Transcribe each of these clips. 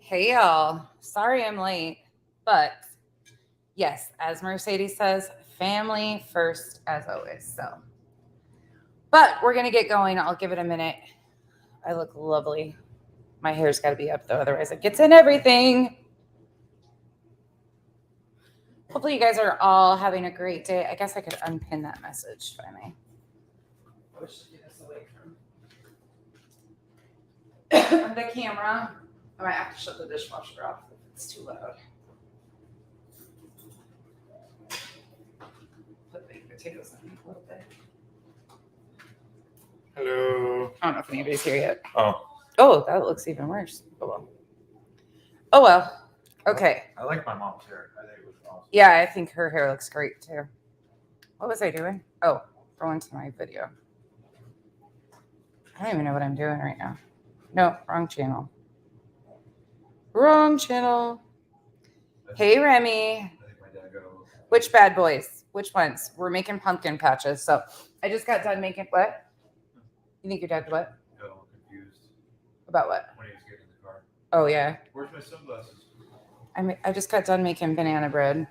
Hey y'all, sorry I'm late, but yes, as Mercedes says, family first as always. But we're gonna get going. I'll give it a minute. I look lovely. My hair's got to be up though, otherwise it gets in everything. Hopefully you guys are all having a great day. I guess I could unpin that message if I may. I wish to get this away from the camera. I might have to shut the dishwasher off if it's too loud. Put baked potatoes in a little bit. Hello. I don't know if anybody's here yet. Oh, that looks even worse. Oh well. Okay. I like my mom's hair. I think it was awesome. Yeah, I think her hair looks great too. What was I doing? Oh, going to my video. I don't even know what I'm doing right now. No, wrong channel. Wrong channel. Hey, Remy. I think my dad got a little. Which bad boys? Which ones? We're making pumpkin patches. So I just got done making what? You think your dad what? Got a little confused About what? when he was getting in the car. Oh, yeah. Where's my sunglasses? I just got done making banana bread.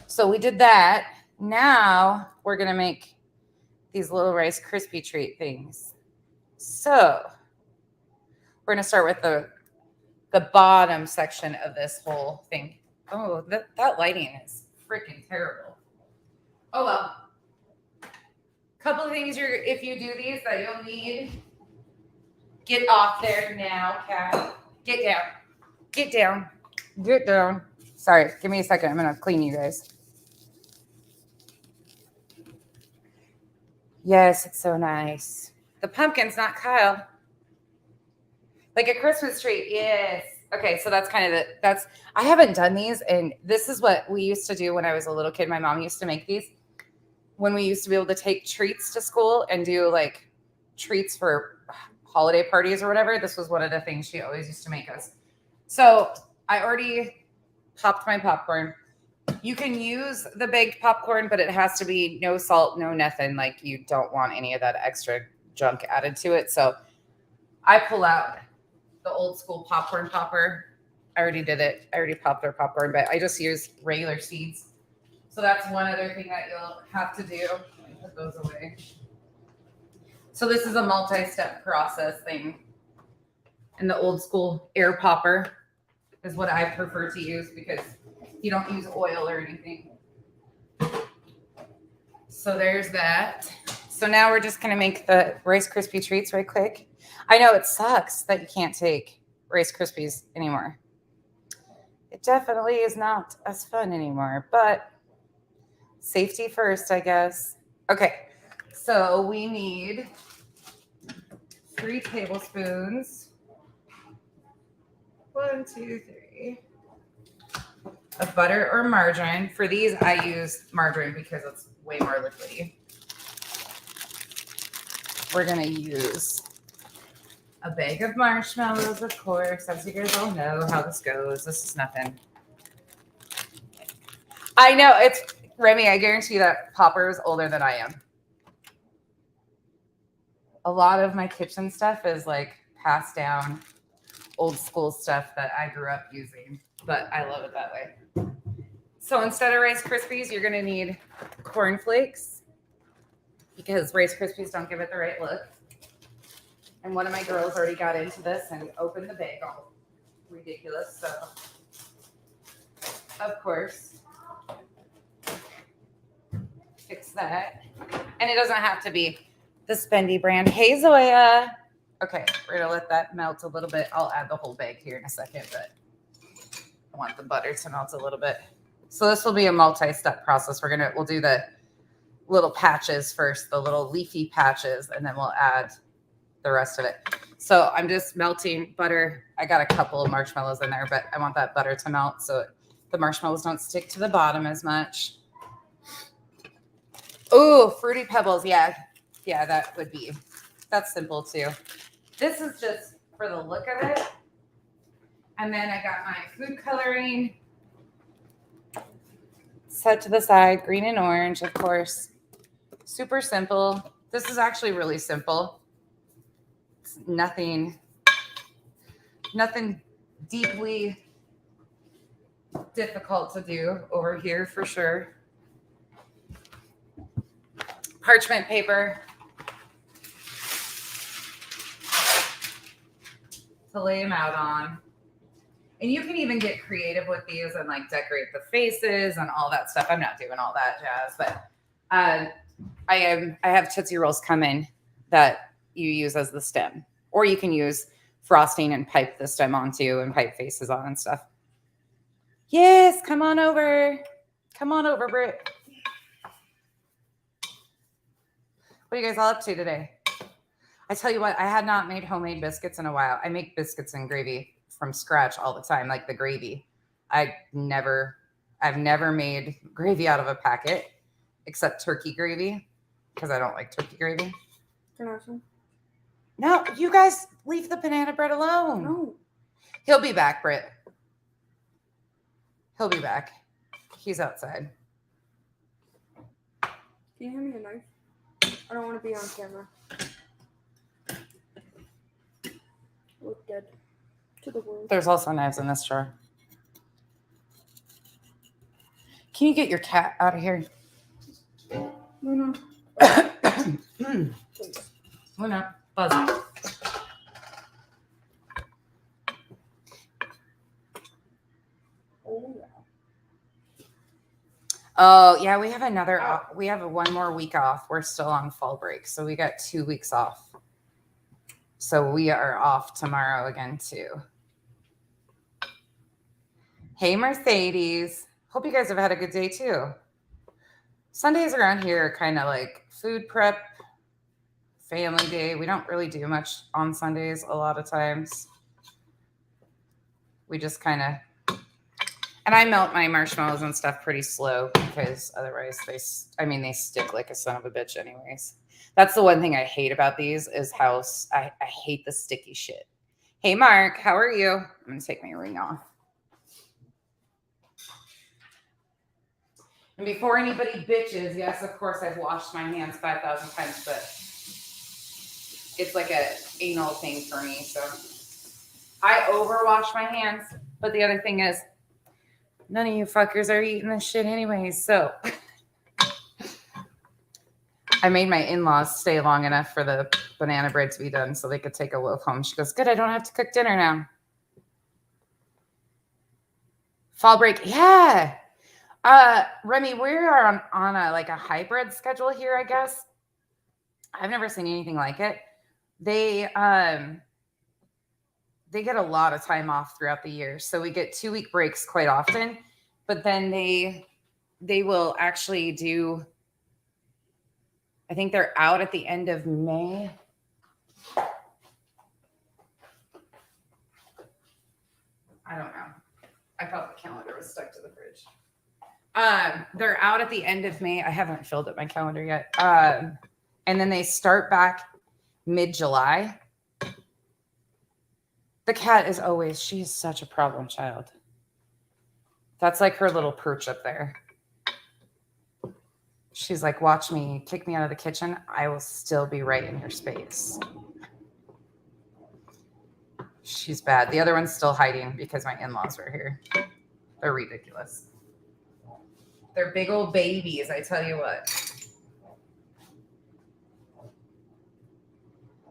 So we did that. Now we're going to make these little Rice Krispie treat things. So we're going to start with the bottom section of this whole thing. Oh, that lighting is freaking terrible. Oh, well. Couple of things if you do these that you'll need. Get off there now, cat. Get down. Get down. Get down. Sorry, give me a second. I'm going to clean you guys. Yes, it's so nice. The pumpkin's not Kyle. Like a Christmas tree. Yes. Okay, so that's kind of I haven't done these, and this is what we used to do when I was a little kid. My mom used to make these when we used to be able to take treats to school and do like treats for holiday parties or whatever. This was one of the things she always used to make us. So I already popped my popcorn. You can use the baked popcorn, but it has to be no salt, no nothing. Like you don't want any of that extra junk added to it. So I pull out the old school popcorn popper. I already did it. I already popped their popcorn, but I just use regular seeds. So that's one other thing that you'll have to do. Let me put those away. So this is a multi-step process thing. And the old school air popper is what I prefer to use because you don't use oil or anything. So there's that. So now we're just going to make the Rice Krispie treats right quick. I know it sucks that you can't take Rice Krispies anymore. It definitely is not as fun anymore, but safety first, I guess. Okay, so we need 3 tablespoons. 1, 2, 3. Of butter or margarine. For these, I use margarine because it's way more liquidy. We're going to use a bag of marshmallows, of course. As you guys all know how this goes. This is nothing. I know, it's Remy, I guarantee that Popper is older than I am. A lot of my kitchen stuff is like passed down old school stuff that I grew up using, but I love it that way. So instead of Rice Krispies, you're going to need cornflakes because Rice Krispies don't give it the right look. And one of my girls already got into this and opened the bag all ridiculous. So, of course, fix that. And it doesn't have to be the Spendy brand. Hey, Zoya. Okay, we're going to let that melt a little bit. I'll add the whole bag here in a second, but I want the butter to melt a little bit. So this will be a multi-step process. We'll do the little patches first, the little leafy patches, and then we'll add the rest of it. So I'm just melting butter. I got a couple of marshmallows in there, but I want that butter to melt so the marshmallows don't stick to the bottom as much. Oh, Fruity Pebbles. Yeah, that's simple too. This is just for the look of it. And then I got my food coloring set to the side, green and orange, of course. Super simple. This is actually really simple. It's nothing Nothing deeply difficult to do over here for sure. Parchment paper to lay them out on. And you can even get creative with these and like decorate the faces and all that stuff. I'm not doing all that jazz, but I have Tootsie Rolls coming that you use as the stem, or you can use frosting and pipe the stem onto and pipe faces on and stuff. Yes, come on over. Come on over, Britt. What are you guys all up to today? I tell you what, I had not made homemade biscuits in a while. I make biscuits and gravy from scratch all the time, like the gravy. I've never made gravy out of a packet except turkey gravy because I don't like turkey gravy. No, you guys leave the banana bread alone. No. He'll be back, Britt. He'll be back. He's outside. Can you hand me a knife? I don't want to be on camera. Look dead to the world. There's also knives in this drawer. Can you get your cat out of here? No. Please. Luna, Buzz. Oh yeah, we have we have one more week off. We're still on fall break, so we got 2 weeks off. So we are off tomorrow again too. Hey Mercedes, hope you guys have had a good day too. Sundays around here are kind of like food prep, family day. We don't really do much on Sundays a lot of times. We just kind of, and I melt my marshmallows and stuff pretty slow because otherwise they stick like a son of a bitch anyways. That's the one thing I hate about these is how I hate the sticky shit. Hey Mark, how are you? I'm going to take my ring off. And before anybody bitches, yes, of course I've washed my hands 5,000 times, but it's like a anal thing for me. So I overwash my hands. But the other thing is, none of you fuckers are eating this shit anyways. So I made my in-laws stay long enough for the banana bread to be done so they could take a loaf home. She goes, good, I don't have to cook dinner now. Fall break. Yeah. Remy, we are on a hybrid schedule here, I guess. I've never seen anything like it. They get a lot of time off throughout the year. So we get 2-week breaks quite often, but then they will actually do, I think they're out at the end of May. I don't know. I thought the calendar was stuck to the fridge. They're out at the end of May. I haven't filled up my calendar yet. And then they start back mid-July. The cat is always, she is such a problem child. That's like her little perch up there. She's like, watch me, kick me out of the kitchen. I will still be right in your space. She's bad. The other one's still hiding because my in-laws are here. They're ridiculous. They're big old babies, I tell you what.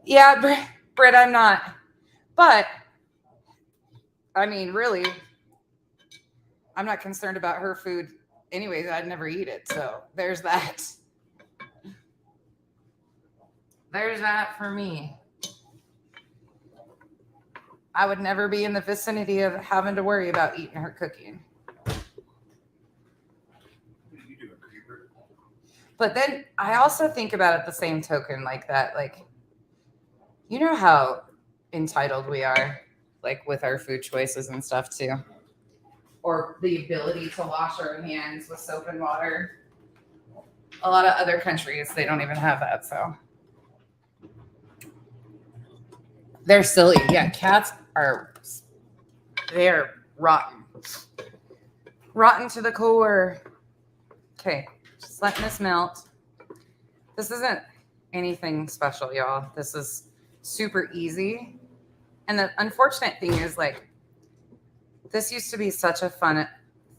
Yeah, Britt, I'm not. But, I mean, really, I'm not concerned about her food. Anyways, I'd never eat it. So there's that. There's that for me. I would never be in the vicinity of having to worry about eating her cooking. But then I also think about it the same token like that. Like, you know how entitled we are, like with our food choices and stuff too. Or the ability to wash our hands with soap and water. A lot of other countries, they don't even have that. So they're silly. Yeah, cats they're rotten. Rotten to the core. Okay, just letting this melt. This isn't anything special, y'all. This is super easy. And the unfortunate thing is, like, this used to be such a fun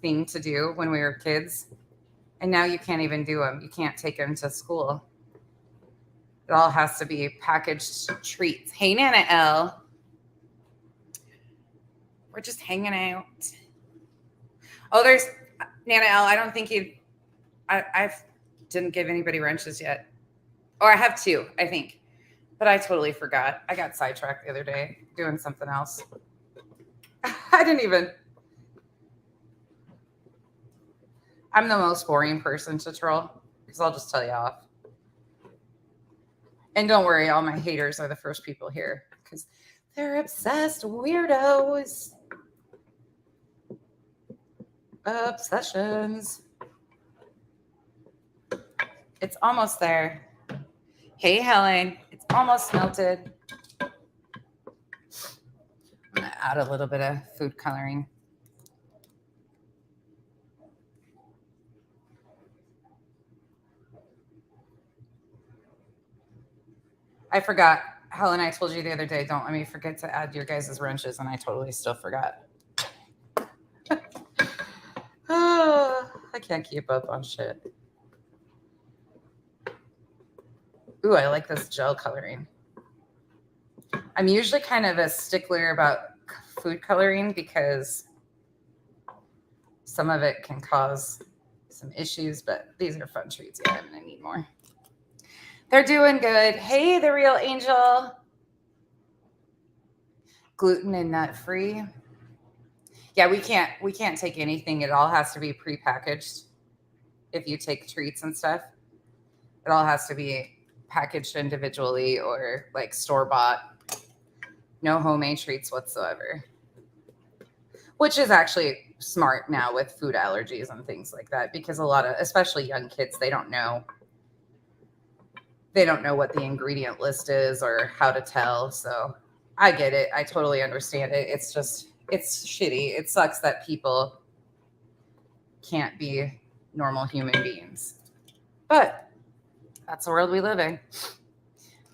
thing to do when we were kids. And now you can't even do them. You can't take them to school. It all has to be packaged treats. Hey, Nana L. We're just hanging out. Oh, there's Nana L. I don't think I didn't give anybody wrenches yet. Or I have 2, I think. But I totally forgot. I got sidetracked the other day doing something else. I didn't even. I'm the most boring person to troll because I'll just tell you off. And don't worry, all my haters are the first people here because they're obsessed weirdos. Obsessions. It's almost there. Hey, Helen. It's almost melted. I'm going to add a little bit of food coloring. I forgot. Helen, I told you the other day, don't let me forget to add your guys' wrenches, and I totally still forgot. Oh, I can't keep up on shit. Ooh, I like this gel coloring. I'm usually kind of a stickler about food coloring because some of it can cause some issues, but these are fun treats. Yeah, I'm going to need more. They're doing good. Hey, the real angel. Gluten and nut free. Yeah, we can't take anything. It all has to be prepackaged. If you take treats and stuff, it all has to be packaged individually or like store-bought. No homemade treats whatsoever. Which is actually smart now with food allergies and things like that because a lot of, especially young kids, they don't know what the ingredient list is or how to tell. So I get it. I totally understand it. It's shitty. It sucks that people can't be normal human beings. But that's the world we live in.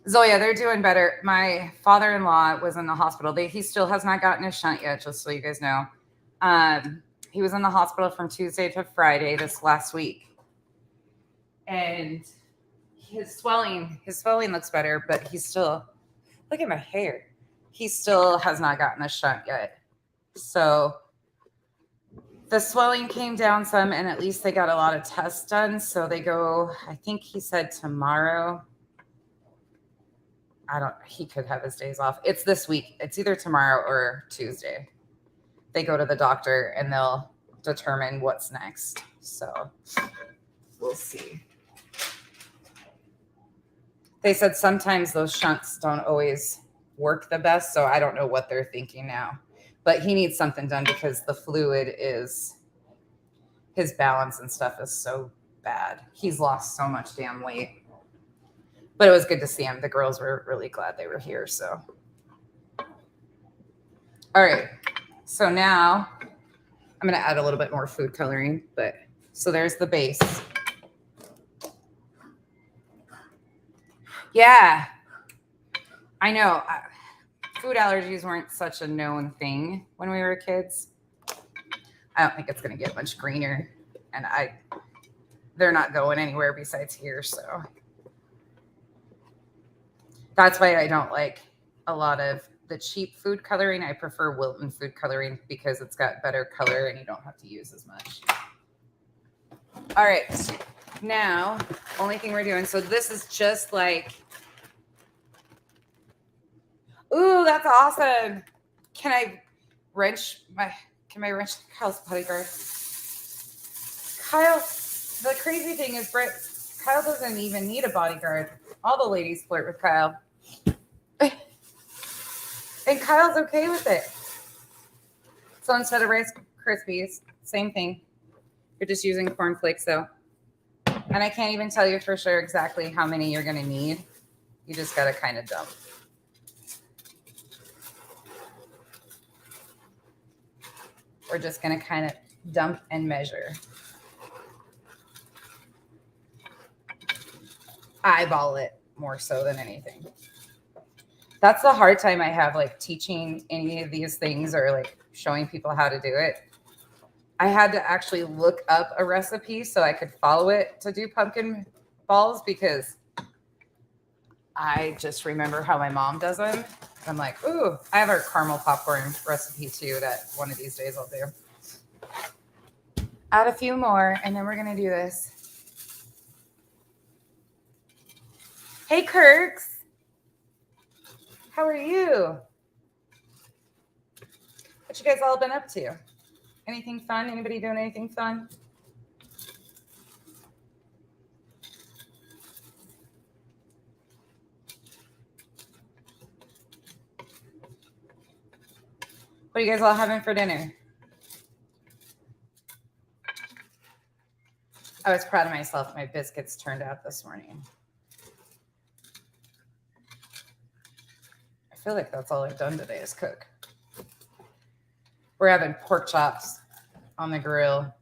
Zoya, they're doing better. My father-in-law was in the hospital. He still has not gotten his shunt yet, just so you guys know. He was in the hospital from Tuesday to Friday this last week. And his swelling looks better, but he's still, look at my hair. He still has not gotten the shunt yet. So the swelling came down some, and at least they got a lot of tests done. So they go, I think he said tomorrow. He could have his days off. It's this week. It's either tomorrow or Tuesday. They go to the doctor and they'll determine what's next. So we'll see. They said sometimes those shunts don't always work the best, so I don't know what they're thinking now. But he needs something done because the fluid is, his balance and stuff is so bad. He's lost so much damn weight. But it was good to see him. The girls were really glad they were here, so. All right. So now I'm going to add a little bit more food coloring, but so there's the base. Yeah, I know. Food allergies weren't such a known thing when we were kids. I don't think it's going to get much greener, and they're not going anywhere besides here, so that's why I don't like a lot of the cheap food coloring. I prefer Wilton food coloring because it's got better color and you don't have to use as much. All right. Now, only thing we're doing, so this is just like, ooh, that's awesome. Can I wrench Kyle's bodyguard? Kyle, the crazy thing is, Kyle doesn't even need a bodyguard. All the ladies flirt with Kyle. And Kyle's okay with it. So instead of Rice Krispies, same thing. You're just using cornflakes though. And I can't even tell you for sure exactly how many you're going to need. You just got to kind of dump. We're just going to kind of dump and measure. Eyeball it more so than anything. That's the hard time I have, like teaching any of these things or like showing people how to do it. I had to actually look up a recipe so I could follow it to do pumpkin balls because I just remember how my mom does them. I'm like, ooh, I have our caramel popcorn recipe too that one of these days I'll do. Add a few more and then we're going to do this. Hey, Kirks. How are you? What you guys all been up to? Anything fun? Anybody doing anything fun? What are you guys all having for dinner? I was proud of myself. My biscuits turned out this morning. I feel like that's all I've done today is cook. We're having pork chops on the grill.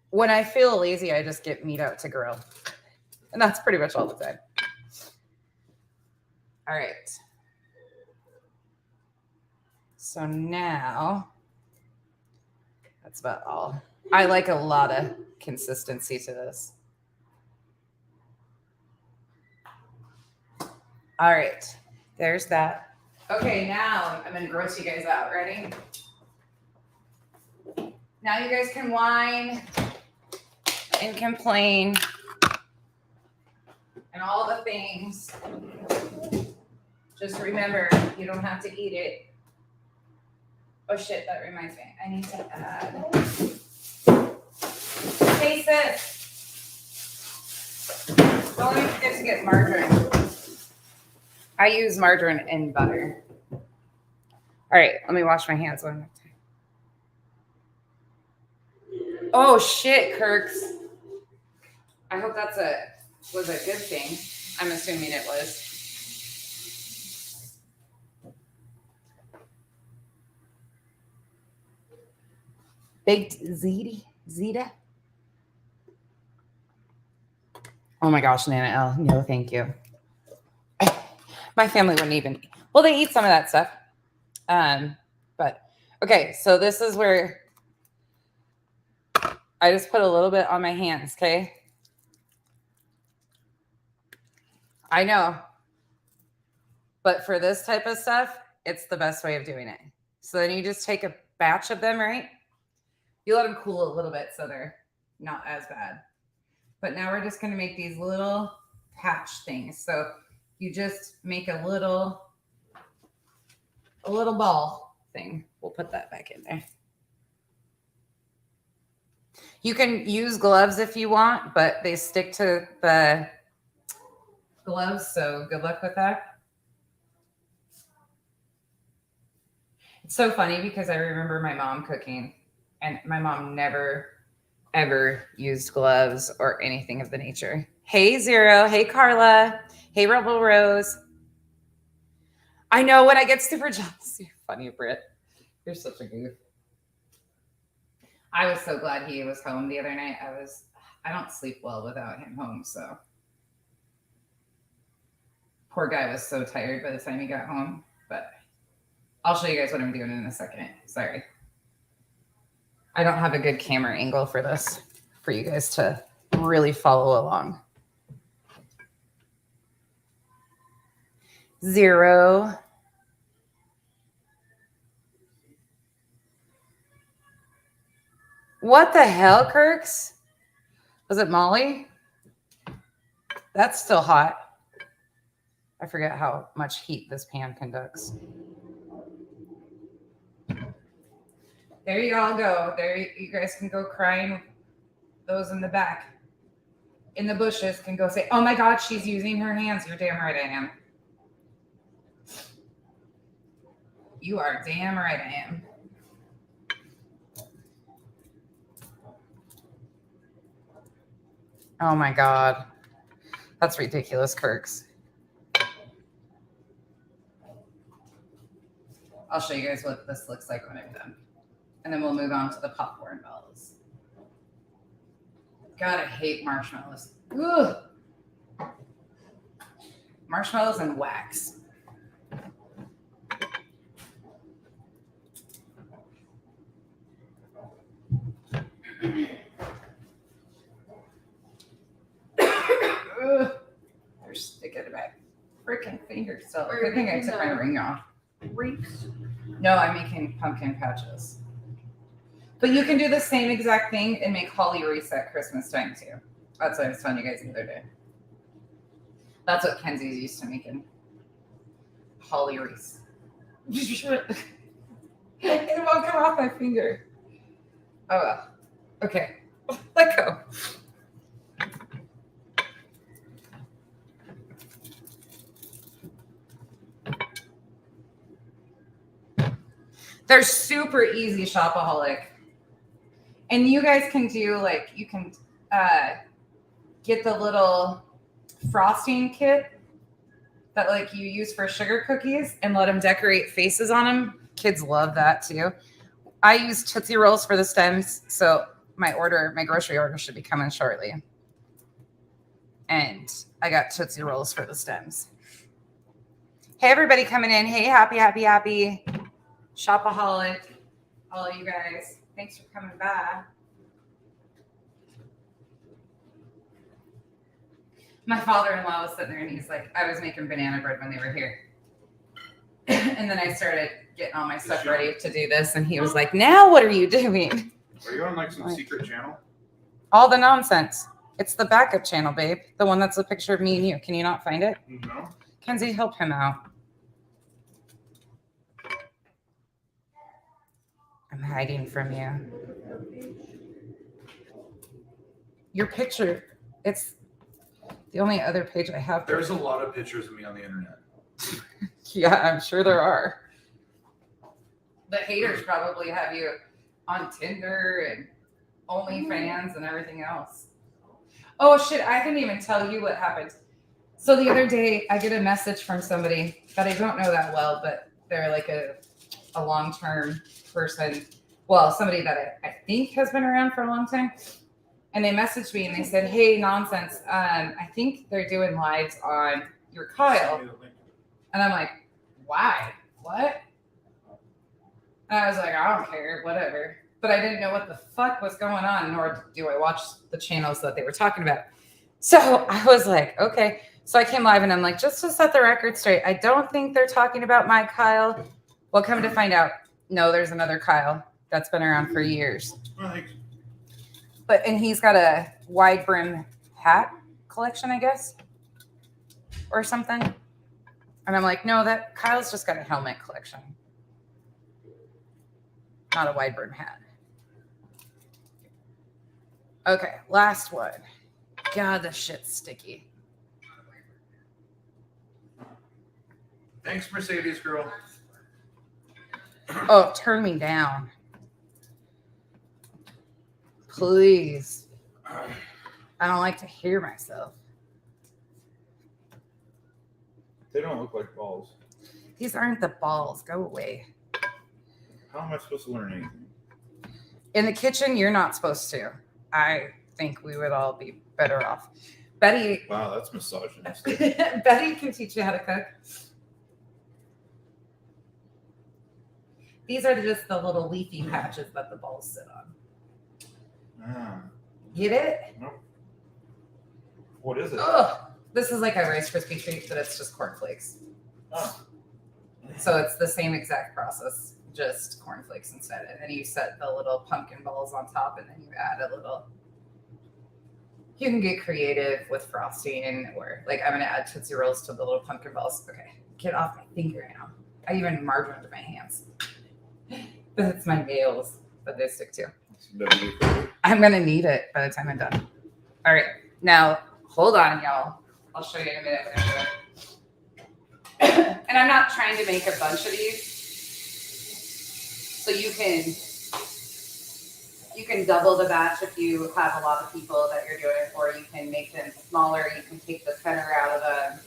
When I feel lazy, I just get meat out to grill. And that's pretty much all the time. All right. So now, that's about all. I like a lot of consistency to this. All right. There's that. Okay, now I'm going to gross you guys out. Ready? Now you guys can whine and complain and all the things. Just remember, you don't have to eat it. Oh shit, that reminds me. I need to add. Hey sis. Don't let me forget to get margarine. I use margarine and butter. All right, let me wash my hands one more time. Oh shit, Kirks. I hope that's was a good thing. I'm assuming it was. Baked Zeta. Oh my gosh, Nana L. No, thank you. My family wouldn't even. Well, they eat some of that stuff. But okay, so this is where I just put a little bit on my hands, okay? I know. But for this type of stuff, it's the best way of doing it. So then you just take a batch of them, right? You let them cool a little bit so they're not as bad. But now we're just going to make these little patch things. So you just make a little ball thing. We'll put that back in there. You can use gloves if you want, but they stick to the gloves, so good luck with that. It's so funny because I remember my mom cooking, and my mom never, ever used gloves or anything of the nature. Hey, Zero. Hey, Carla. Hey, Rebel Rose. I know when I get super jealous. You're funny, Britt. You're such a goof. I was so glad he was home the other night. I don't sleep well without him home, so. Poor guy was so tired by the time he got home, but I'll show you guys what I'm doing in a second. Sorry. I don't have a good camera angle for this, for you guys to really follow along. Zero. What the hell, Kirks? Was it Molly? That's still hot. I forget how much heat this pan conducts. There you all go. There you guys can go crying. Those in the back, in the bushes, can go say, oh my God, she's using her hands. You're damn right I am. You are damn right I am. Oh my God. That's ridiculous, Kirks. I'll show you guys what this looks like when I'm done. And then we'll move on to the popcorn balls. God, I hate marshmallows. Ugh. Marshmallows and wax. finger still. Are Good you thing I making took my the- ring off. Reeks. No, I'm making pumpkin patches. But you can do the same exact thing and make holly wreaths at Christmas time too. That's what I was telling you guys the other day. That's what Kenzie's used to making. Holly wreaths. It won't come off my finger. Oh well. Okay. Let go. They're super easy shopaholic. And you guys can do like, you can get the little frosting kit that like you use for sugar cookies and let them decorate faces on them. Kids love that too. I use Tootsie Rolls for the stems. So my grocery order should be coming shortly. And I got Tootsie Rolls for the stems. Hey, everybody coming in. Hey, happy. Shopaholic. All of you guys. Thanks for coming by. My father-in-law was sitting there and he's like, I was making banana bread when they were here. And then I started getting all my stuff ready to do this. And he was like, now what are you doing? Are you on like some secret channel? All the nonsense. It's the backup channel, babe. The one that's a picture of me and you. Can you not find it? No. Kenzie, help him out. I'm hiding from you. Your picture, it's the only other page I have. There's a lot of pictures of me on the internet. Yeah, I'm sure there are. The haters probably have you on Tinder and OnlyFans and everything else. Oh shit, I didn't even tell you what happened. So the other day I get a message from somebody that I don't know that well, but they're like a long-term person. Well, somebody that I think has been around for a long time. And they messaged me and they said, hey, nonsense. I think they're doing lives on your Kyle. And I'm like, why? What? And I was like, I don't care, whatever. But I didn't know what the fuck was going on, nor do I watch the channels that they were talking about. So I was like, okay. So I came live and I'm like, just to set the record straight, I don't think they're talking about my Kyle. Well, come to find out, no, there's another Kyle that's been around for years. And he's got a wide brim hat collection, I guess, or something. And I'm like, no, that Kyle's just got a helmet collection, not a wide brim hat. Okay, last one. God, this shit's sticky. Thanks, Mercedes girl. Oh, turn me down. Please. I don't like to hear myself. They don't look like balls. These aren't the balls. Go away. How am I supposed to learn anything? In the kitchen, you're not supposed to. I think we would all be better off. Betty. Wow, that's misogynistic. Betty can teach you how to cook. These are just the little leafy patches that the balls sit on. Get it? Nope. What is it? Ugh. This is like a Rice Krispie treat, but it's just cornflakes. Oh. So it's the same exact process, just cornflakes instead. And then you set the little pumpkin balls on top, and then you add a little. You can get creative with frosting, or like I'm gonna add Tootsie Rolls to the little pumpkin balls. Okay, get off my finger now. I even margarine to my hands. But it's my nails that they stick to. I'm gonna need it by the time I'm done. All right, now hold on, y'all. I'll show you in a minute what I'm doing. And I'm not trying to make a bunch of these, so you can double the batch if you have a lot of people that you're doing it for. You can make them smaller. You can take the center out of them.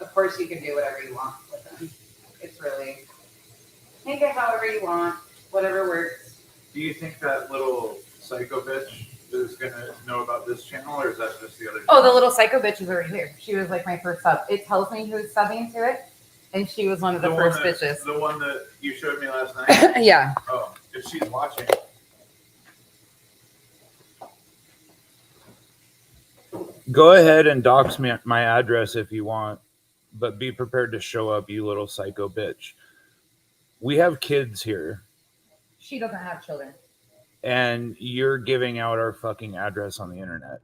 Of course, you can do whatever you want with them. It's really make it however you want, whatever works. Do you think that little psycho bitch is gonna know about this channel, or is that just the other? Oh, the little psycho bitch is right here. She was like my first sub. It tells me who's subbing to it, and she was one of the first bitches. The one that you showed me last night? Yeah. Oh, if she's watching. Go ahead and dox me my address if you want, but be prepared to show up, you little psycho bitch. We have kids here, She doesn't have children. and you're giving out our fucking address on the internet.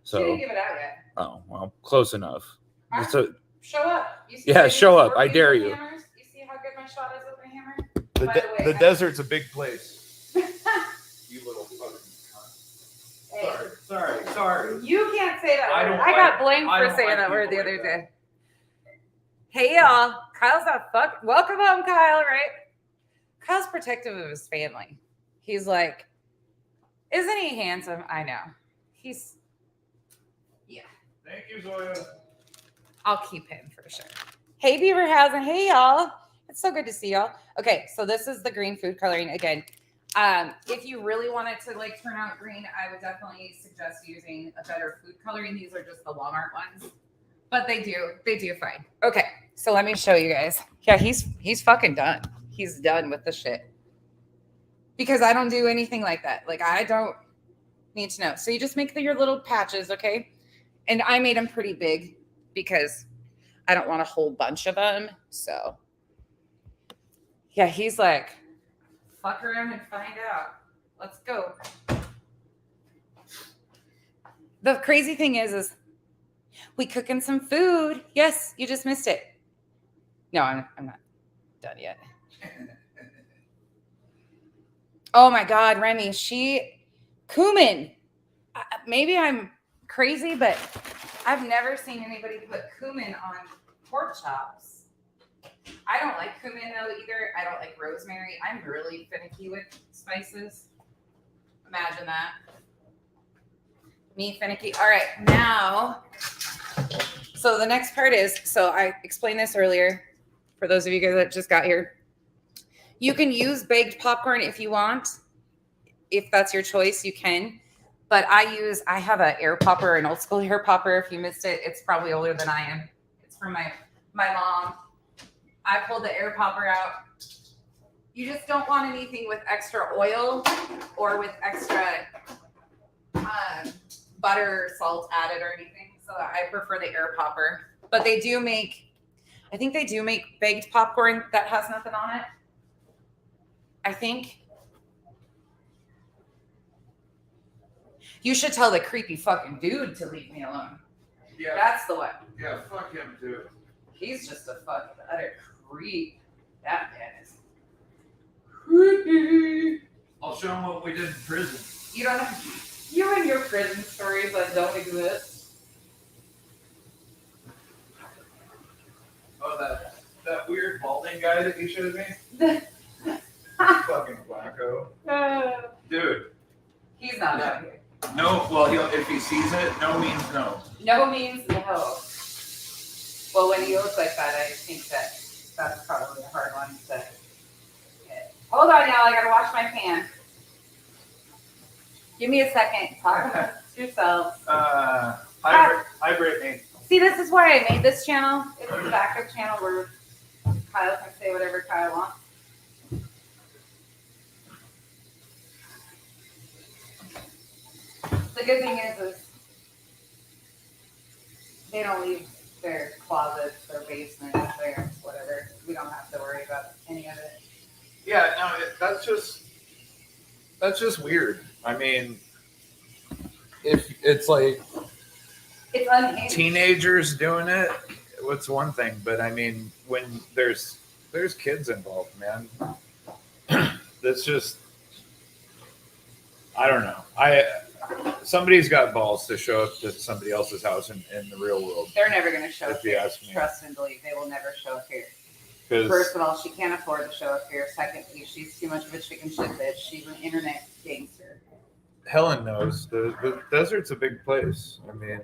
She didn't So, give it out yet. oh, well, close enough. Huh? So, Show up. You see Yeah, my show up. I scorpions dare with you. hammers? You see how good my shot is with my hammer? the, By the way, I- desert's a big place. You little fucking cunt. Hey, Sorry. you can't say that I word. don't I got like- blamed I for don't saying like that word the people other like day. Hey y'all, Kyle's not fuck. Welcome home, Kyle. Right? Kyle's protective of his family. He's like, isn't he handsome? I know. He's. Yeah, Thank you, Zoya. I'll keep him for sure. Hey Beaverhausen. Hey y'all. It's so good to see y'all. Okay, so this is the green food coloring again. If you really wanted to like turn out green, I would definitely suggest using a better food coloring. These are just the Walmart ones, but they do fine. Okay, so let me show you guys. Yeah, he's fucking done. He's done with the shit because I don't do anything like that. Like I don't need to know. So you just make your little patches, okay? And I made them pretty big because I don't want a whole bunch of them. So yeah, he's like, fuck around and find out. Let's go. The crazy thing is we cooking some food. Yes, you just missed it. No, I'm not done yet. Oh my God, Remy, cumin. Maybe I'm crazy, but I've never seen anybody put cumin on pork chops. I don't like cumin though either. I don't like rosemary. I'm really finicky with spices. Imagine that. Me finicky. All right, now. So the next part is, so I explained this earlier for those of you guys that just got here. You can use baked popcorn if you want. If that's your choice, you can. But I have an air popper, an old school air popper. If you missed it, it's probably older than I am. It's from my mom. I pulled the air popper out. You just don't want anything with extra oil or with extra butter or salt added or anything. So I prefer the air popper. But I think they do make baked popcorn that has nothing on it. I think. You should tell the creepy fucking dude to leave me alone. Yeah. That's the one. Yeah, fuck him too. He's just a fucking utter creep. That man is creepy. I'll show him what we did in prison. You don't know. You and your prison stories that don't exist. Oh, that weird balding guy that you showed me? Fucking wacko. Dude. He's not out here. No, well, if he sees it, no means no. No means no. Well, when you look like that, I think that's probably a hard one to hit. Hold on, y'all. I gotta wash my pan. Give me a second. Talk about yourselves. Hi, Brittany. See, this is why I made this channel. It's a backup channel where Kyle can say whatever Kyle wants. The good thing is they don't leave their closets, their basements, their whatever. We don't have to worry about any of it. Yeah, no, that's just weird. I mean, if it's like It's unhinged. teenagers doing it, what's one thing? But I mean, when there's kids involved, man, that's just, I don't know. Somebody's got balls to show up to somebody else's house in the real world. They're never going to show If up you here. ask me. Trust and believe. They will never show up here. 'Cause First of all, she can't afford to show up here. Secondly, she's too much of a chicken shit bitch. She's an internet gangster. Helen knows the desert's a big place. I mean,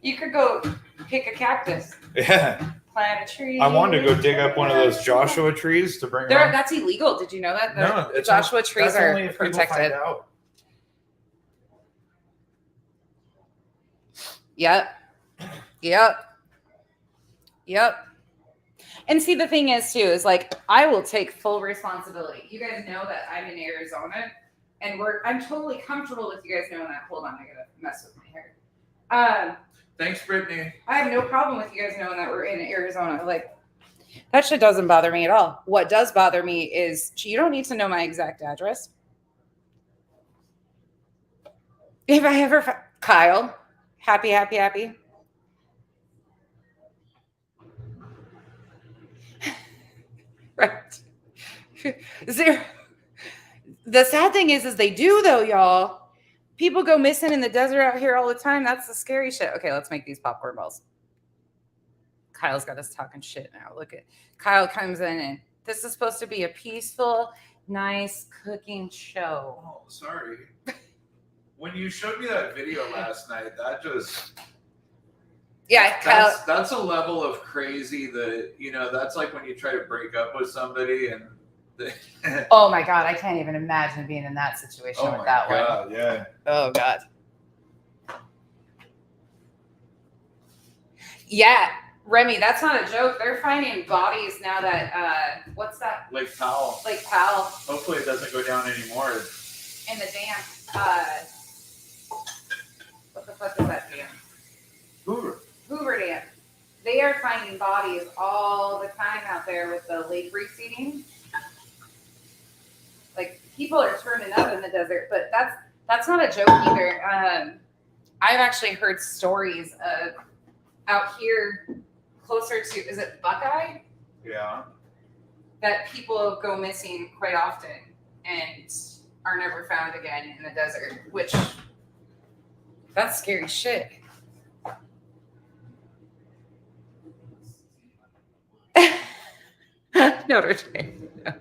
You could go pick a cactus, yeah. plant a tree. I wanted to go dig up one of those Joshua trees to bring. home. That's illegal. Did you know that? No, it's Joshua trees that's are only if people protected. find out. Yep. And see, the thing is, too, is like, I will take full responsibility. You guys know that I'm in Arizona, and I'm totally comfortable with you guys knowing that. Hold on, I gotta mess with my hair. Thanks, Brittany. I have no problem with you guys knowing that we're in Arizona. Like, that shit doesn't bother me at all. What does bother me is you don't need to know my exact address. If I ever, Kyle, happy. Right. Zero. The sad thing is they do though, y'all. People go missing in the desert out here all the time. That's the scary shit. Okay, let's make these popcorn balls. Kyle's got us talking shit now. Look at Kyle comes in and this is supposed to be a peaceful, nice cooking show. Oh, sorry. When you showed me that video last night, that just Kyle. That's a level of crazy that that's like when you try to break up with somebody and. Oh my God, I can't even imagine being in that situation with that one. Yeah. Oh God. Yeah, Remy, that's not a joke. They're finding bodies now that what's that? Lake Powell. Lake Powell. Hopefully it doesn't go down anymore. In the dam. What the fuck is that dam? Hoover Dam. They are finding bodies all the time out there with the lake receding. Like, people are turning up in the desert, but that's not a joke either. I've actually heard stories of out here closer to, is it Buckeye? Yeah. That people go missing quite often and are never found again in the desert, which that's scary shit. Notre Dame. No.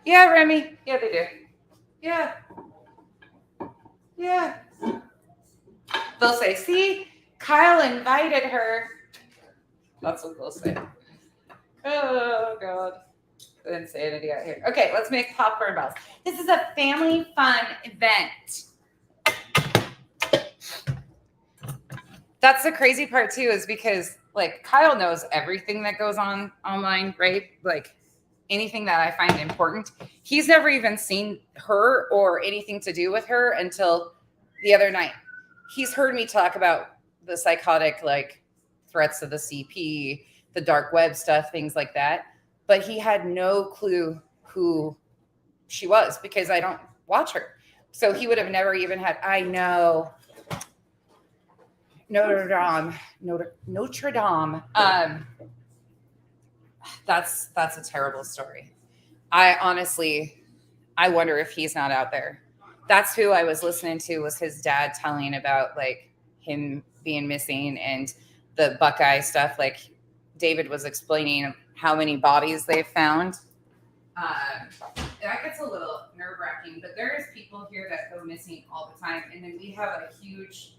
Yeah, Remy. Yeah, they do. Yeah. They'll say, see, Kyle invited her. That's what they'll say. Oh, God. The insanity out here. Okay, let's make popcorn balls. This is a family fun event. That's the crazy part, too, is because, like, Kyle knows everything that goes on online, right? Like, anything that I find important. He's never even seen her or anything to do with her until the other night. He's heard me talk about the psychotic, like, threats of the CP, the dark web stuff, things like that. But he had no clue who she was because I don't watch her. So he would have never even had, I know, Notre Dame. That's a terrible story. I wonder if he's not out there. That's who I was listening to, was his dad telling about like him being missing and the Buckeye stuff. Like David was explaining how many bodies they've found. That gets a little nerve-wracking, but there's people here that go missing all the time. And then we have a huge,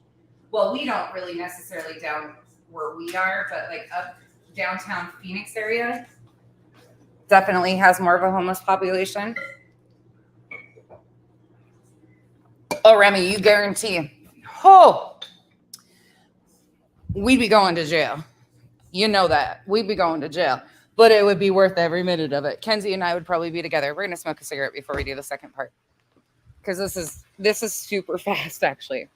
well, we don't really necessarily down where we are, but like up downtown Phoenix area definitely has more of a homeless population. Oh, Remy, you guarantee. Oh, we'd be going to jail. You know that. We'd be going to jail. But it would be worth every minute of it. Kenzie and I would probably be together. We're going to smoke a cigarette before we do the second part. Because this is super fast, actually.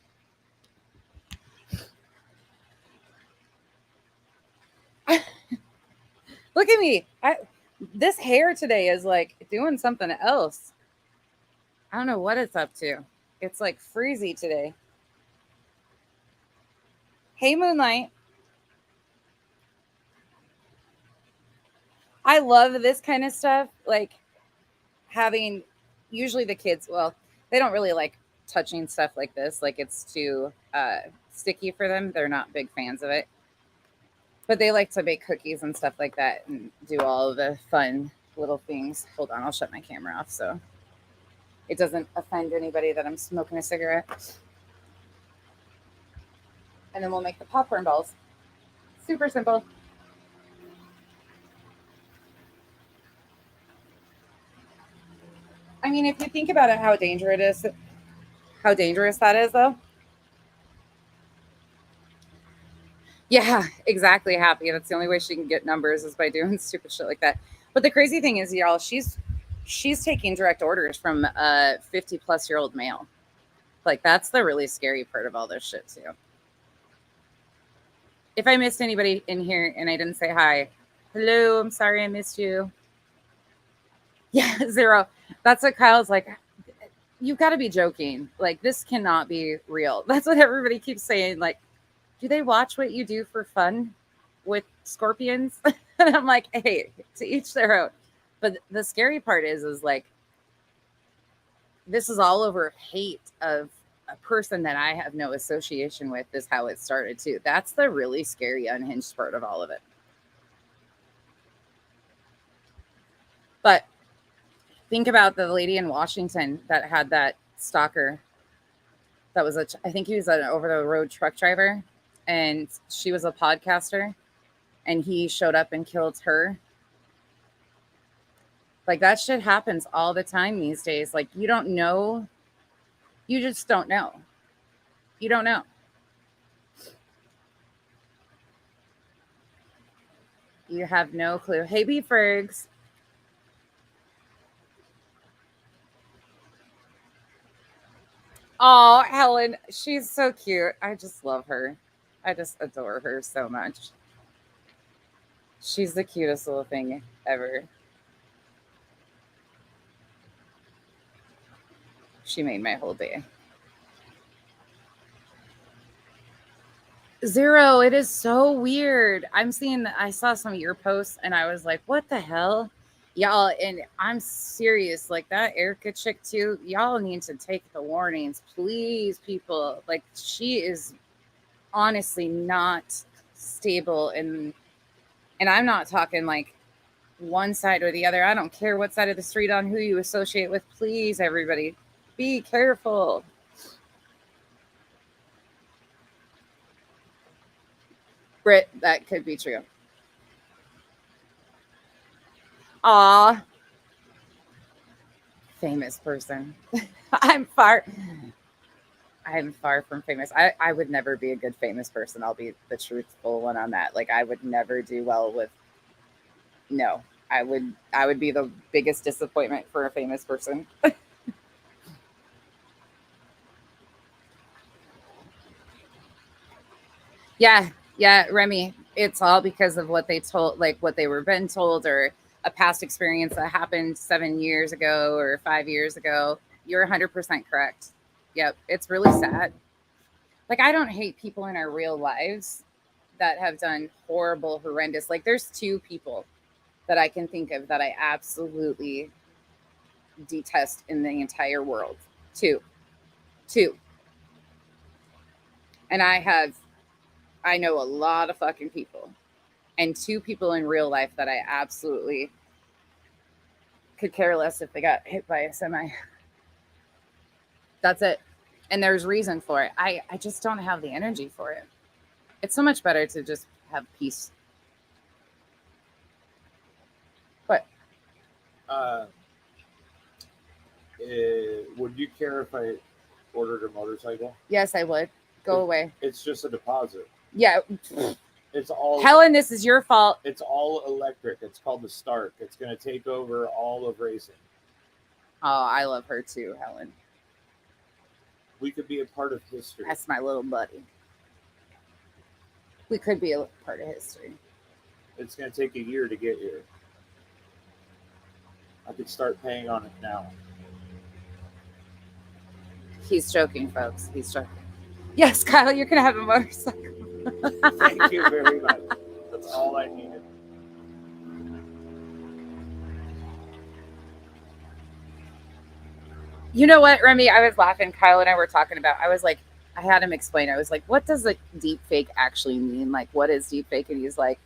Look at me. This hair today is like doing something else. I don't know what it's up to. It's like freezy today. Hey, Moonlight. I love this kind of stuff. Like having, usually the kids, well, they don't really like touching stuff like this. Like it's too sticky for them. They're not big fans of it. But they like to bake cookies and stuff like that and do all of the fun little things. Hold on, I'll shut my camera off so it doesn't offend anybody that I'm smoking a cigarette. And then we'll make the popcorn balls. Super simple. I mean, if you think about it, how dangerous that is, though. Yeah, exactly. Happy. That's the only way she can get numbers is by doing stupid shit like that. But the crazy thing is, y'all, she's she's taking direct orders from a 50-plus-year-old male. Like, that's the really scary part of all this shit, too. If I missed anybody in here and I didn't say hi, hello, I'm sorry I missed you. Yeah, 0. That's what Kyle's like. You've got to be joking. Like, this cannot be real. That's what everybody keeps saying. Like, do they watch what you do for fun with scorpions? And I'm like, hey, to each their own. But the scary part is like, this is all over hate of a person that I have no association with, is how it started too. That's the really scary, unhinged part of all of it. But think about the lady in Washington that had that stalker. That was I think he was an over-the-road truck driver, and she was a podcaster, and he showed up and killed her. Like, that shit happens all the time these days. Like, you don't know. You just don't know. You don't know. You have no clue. Hey, B. Fergs. Oh, Helen. She's so cute. I just love her. I just adore her so much. She's the cutest little thing ever. She made my whole day. 0, it is so weird. I saw some of your posts and I was like, what the hell? Y'all, and I'm serious. Like, that Erica chick too, y'all need to take the warnings, please, people. Like, she is honestly not stable. And I'm not talking like one side or the other. I don't care what side of the street on who you associate with. Please, everybody, be careful. Britt, that could be true. Aw. Famous person. I'm far from famous. I would never be a good famous person. I'll be the truthful one on that. Like, I would never do well with. No, I would be the biggest disappointment for a famous person. Yeah, Remy. It's all because of what they told, like what they were been told, or a past experience that happened 7 years ago or 5 years ago. You're 100% correct. Yep, it's really sad. Like, I don't hate people in our real lives that have done horrible, horrendous. Like, there's 2 people that I can think of that I absolutely detest in the entire world. 2. And I know a lot of fucking people, and 2 people in real life that I absolutely could care less if they got hit by a semi. That's it. And there's reason for it. I just don't have the energy for it. It's so much better to just have peace. What? Would you care if I ordered a motorcycle? Yes, I would. Go away. It's just a deposit. Yeah. It's all Helen, this is your fault. It's all electric. It's called the Stark. It's going to take over all of racing. Oh, I love her too, Helen. We could be a part of history. That's my little buddy. We could be a part of history. It's going to take a year to get here. I could start paying on it now. He's joking, folks. He's joking. Yes, Kyle, you're going to have a motorcycle. Thank you very much. That's all I needed. You know what, Remy? I was laughing. Kyle and I were talking about, I was like, I had him explain. I was like, what does a deep fake actually mean? Like, what is deep fake? And he's like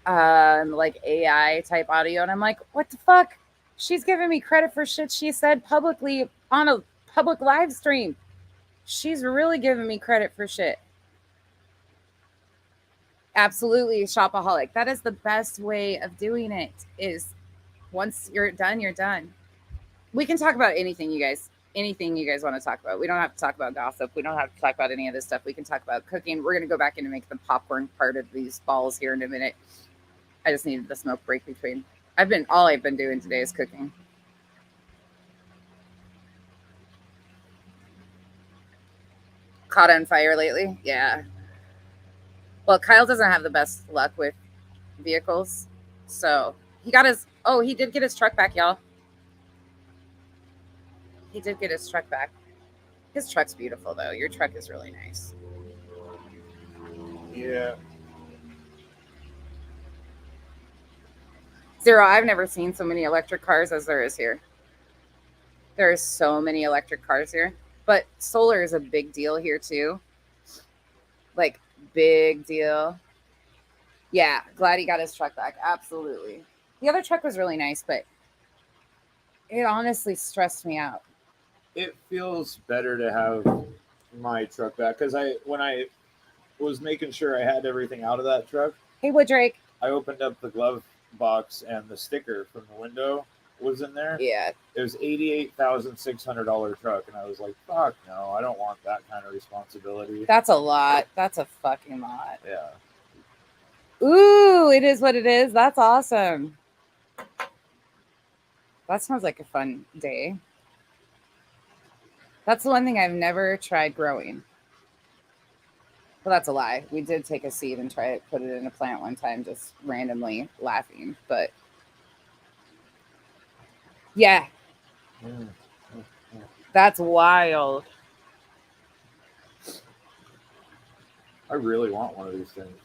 AI type audio. And I'm like, what the fuck? She's giving me credit for shit she said publicly on a public live stream. She's really giving me credit for shit. Absolutely, shopaholic. That is the best way of doing it, is once you're done, you're done. We can talk about anything, you guys. Anything you guys want to talk about. We don't have to talk about gossip. We don't have to talk about any of this stuff. We can talk about cooking. We're going to go back in and make the popcorn part of these balls here in a minute. I just needed the smoke break between. All I've been doing today is cooking. caught on fire lately. Yeah. Well, Kyle doesn't have the best luck with vehicles. So he got his, oh, he did get his truck back, y'all. He did get his truck back. His truck's beautiful, though. Your truck is really nice. Yeah. Zero, I've never seen so many electric cars as there is here. There are so many electric cars here. But solar is a big deal here, too. Like, big deal. Yeah, glad he got his truck back. Absolutely. The other truck was really nice, but it honestly stressed me out. It feels better to have my truck back because when I was making sure I had everything out of that truck, Hey, Wooddrake. I opened up the glove box and the sticker from the window was in there. Yeah. It was $88,600 truck, and I was like, "Fuck no, I don't want that kind of responsibility." That's a lot. That's a fucking lot. Yeah. Ooh, it is what it is. That's awesome. That sounds like a fun day. That's the one thing I've never tried growing. Well, that's a lie. We did take a seed and try it, put it in a plant one time, just randomly laughing. But yeah, that's wild. I really want one of these things.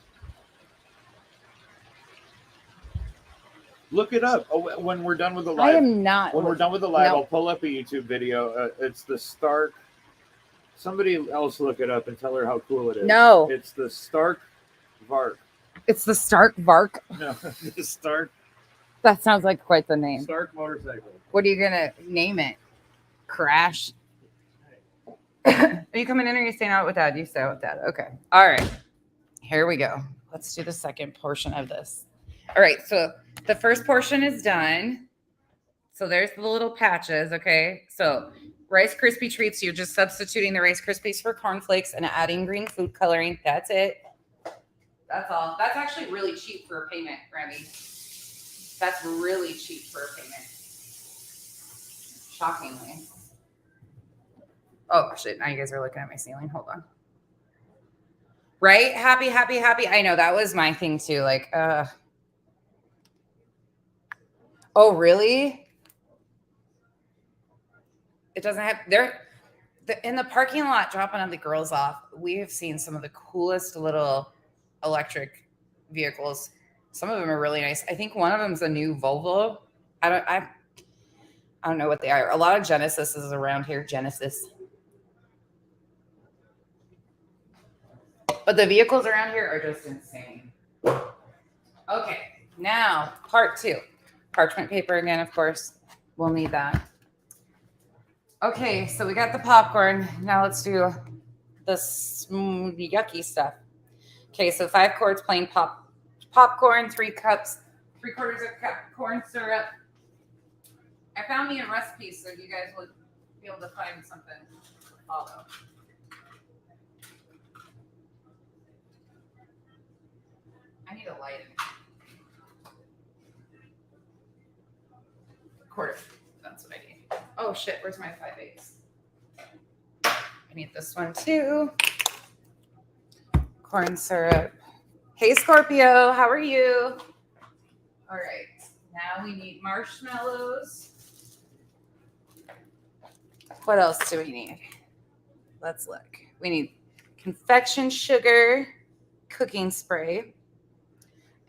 Look it up. Oh, when we're done with the live. I am not. When we're done with the live, No. I'll pull up a YouTube video. It's the Stark. Somebody else look it up and tell her how cool it is. No. It's the Stark Vark. It's the Stark Vark. No, the Stark That sounds like quite the name. Stark motorcycle. What are you gonna name it? Crash. Are you coming in or are you staying out with Dad? You stay out with Dad. Okay. All right. Here we go. Let's do the second portion of this. All right. So the first portion is done. So there's the little patches. Okay. So Rice Krispie treats, you're just substituting the Rice Krispies for cornflakes and adding green food coloring. That's it. That's all. That's actually really cheap for a payment, Remy. That's really cheap for a payment. Shockingly. Oh, shit. Now you guys are looking at my ceiling. Hold on. Right? Happy, happy, happy. I know. That was my thing, too. Like, oh, really? It doesn't have... In the parking lot dropping the girls off, we have seen some of the coolest little electric vehicles. Some of them are really nice. I think one of them is a new Volvo. I don't know what they are. A lot of Genesis is around here. Genesis. But the vehicles around here are just insane. Okay, now part 2. Parchment paper again, of course. We'll need that. Okay, so we got the popcorn. Now let's do the yucky stuff. Okay, so 5 quarts plain popcorn, 3 cups, 3/4 of a cup corn syrup. I found me a recipe so you guys would be able to find something to follow. I need a light. Quarter. That's what I need. Oh shit, where's my 5/8? I need this one too. Corn syrup. Hey Scorpio, how are you? All right, now we need marshmallows. What else do we need? Let's look. We need confection sugar, cooking spray,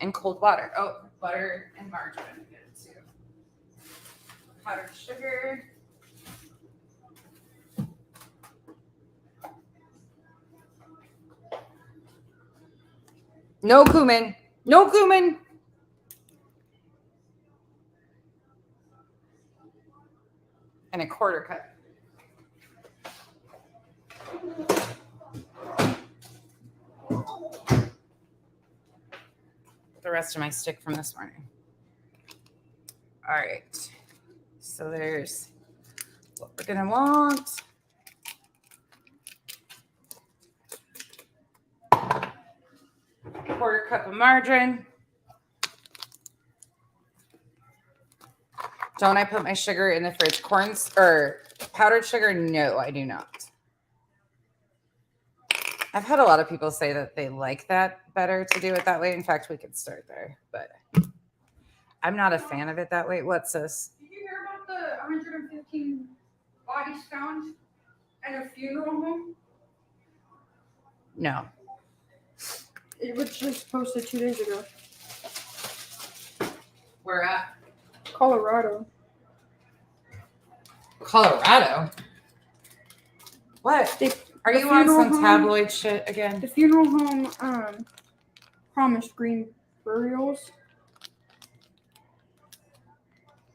and cold water. Oh, butter and margarine. Good too. Powdered sugar. No cumin. No cumin. And a 1/4 cup. The rest of my stick from this morning. All right. So there's what we're going to want. A 1/4 cup of margarine. Don't I put my sugar in the fridge? Corns or powdered sugar? No, I do not. I've had a lot of people say that they like that better to do it that way. In fact, we could start there, but I'm not a fan of it that way. What's this? Did you hear about the 115 bodies found at a funeral home? No. It was just posted 2 days ago. Where at? Colorado. Colorado. What? Are The you on funeral some home- tabloid shit again? The funeral home promised green burials.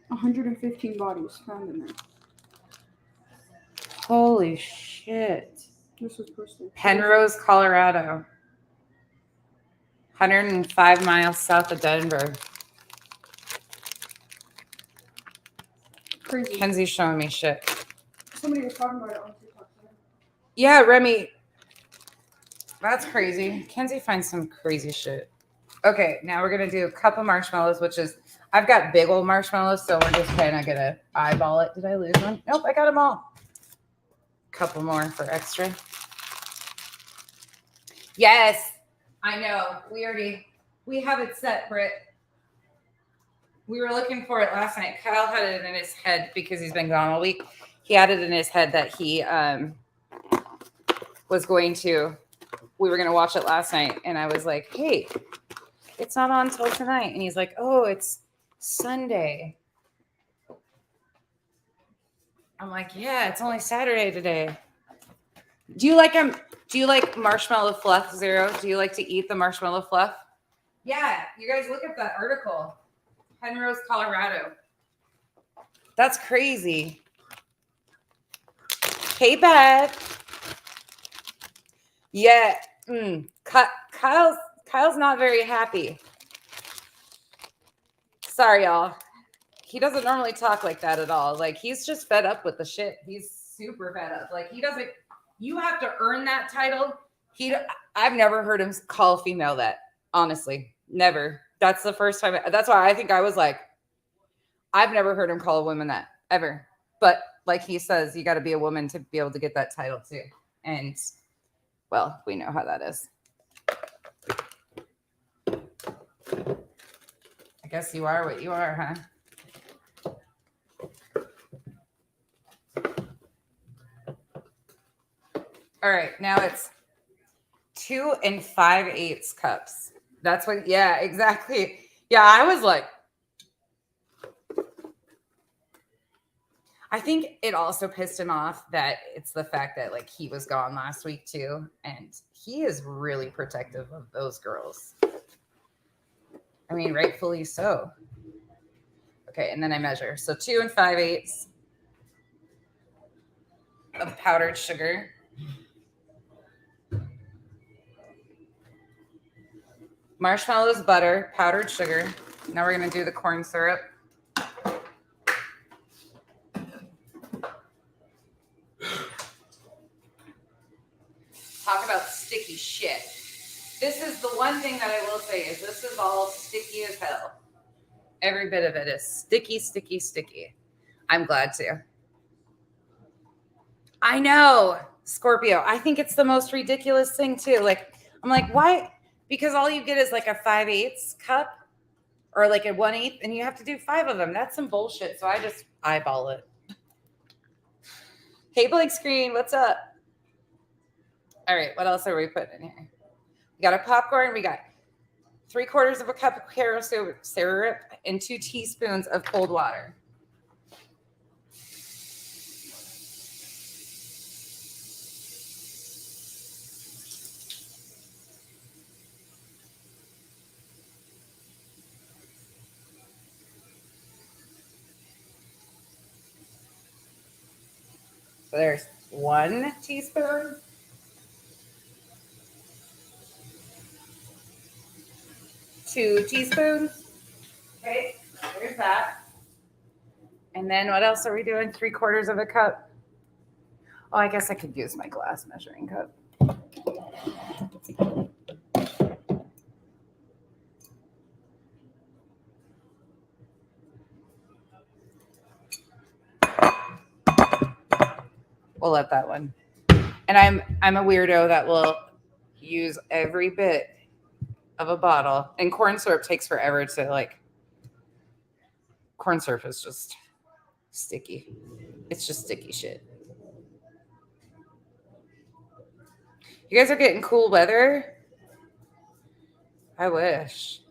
115 bodies found in there. Holy shit. This was posted. Penrose, Colorado. 105 miles south of Denver. Crazy. Kenzie's showing me shit. Somebody was talking about it on TikTok. Yeah, Remy. That's crazy. Kenzie finds some crazy shit. Okay, now we're going to do a cup of marshmallows, which is, I've got big old marshmallows, so we're just kind of going to eyeball it. Did I lose one? Nope, I got them all. Couple more for extra. Yes, I know. We have it set, Britt. We were looking for it last night. Kyle had it in his head because he's been gone all week. He had it in his head that he we were going to watch it last night. And I was like, hey, it's not on till tonight. And he's like, oh, it's Sunday. I'm like, yeah, it's only Saturday today. Do you like them? Do you like marshmallow fluff, Zero? Do you like to eat the marshmallow fluff? Yeah, you guys look at that article. Penrose, Colorado. That's crazy. Hey, Beth. Yeah. Kyle's not very happy. Sorry, y'all. He doesn't normally talk like that at all. Like, he's just fed up with the shit. He's super fed up. Like, he doesn't, you have to earn that title. I've never heard him call a female that, honestly. Never. That's the first time. That's why I think I was like, I've never heard him call a woman that, ever. But like he says, you got to be a woman to be able to get that title too. And, well, we know how that is. I guess you are what you are, huh? All right, now it's 2 5/8 cups. That's what, yeah, exactly. Yeah, I was like, I think it also pissed him off that it's the fact that like he was gone last week too. And he is really protective of those girls. I mean, rightfully so. Okay, and then I measure. So 2 5/8 of powdered sugar. Marshmallows, butter, powdered sugar. Now we're going to do the corn syrup. Talk about sticky shit. This is the one thing that I will say is this is all sticky as hell. Every bit of it is sticky, sticky, sticky. I'm glad to. I know, Scorpio. I think it's the most ridiculous thing too. Like, I'm like, why? Because all you get is like a 5/8 cup or like a 1/8, and you have to do 5 of them. That's some bullshit. So I just eyeball it. Hey, blank screen, what's up? All right, what else are we putting in here? We got a popcorn. We got 3/4 of a cup of carob syrup and 2 teaspoons of cold water. So there's 1 teaspoon. 2 teaspoons. Okay, there's that. And then what else are we doing? 3/4 of a cup. Oh, I guess I could use my glass measuring cup. We'll let that one. And I'm a weirdo that will use every bit of a bottle. And corn syrup takes forever to like. Corn syrup is just sticky. It's just sticky shit. You guys are getting cool weather. I wish.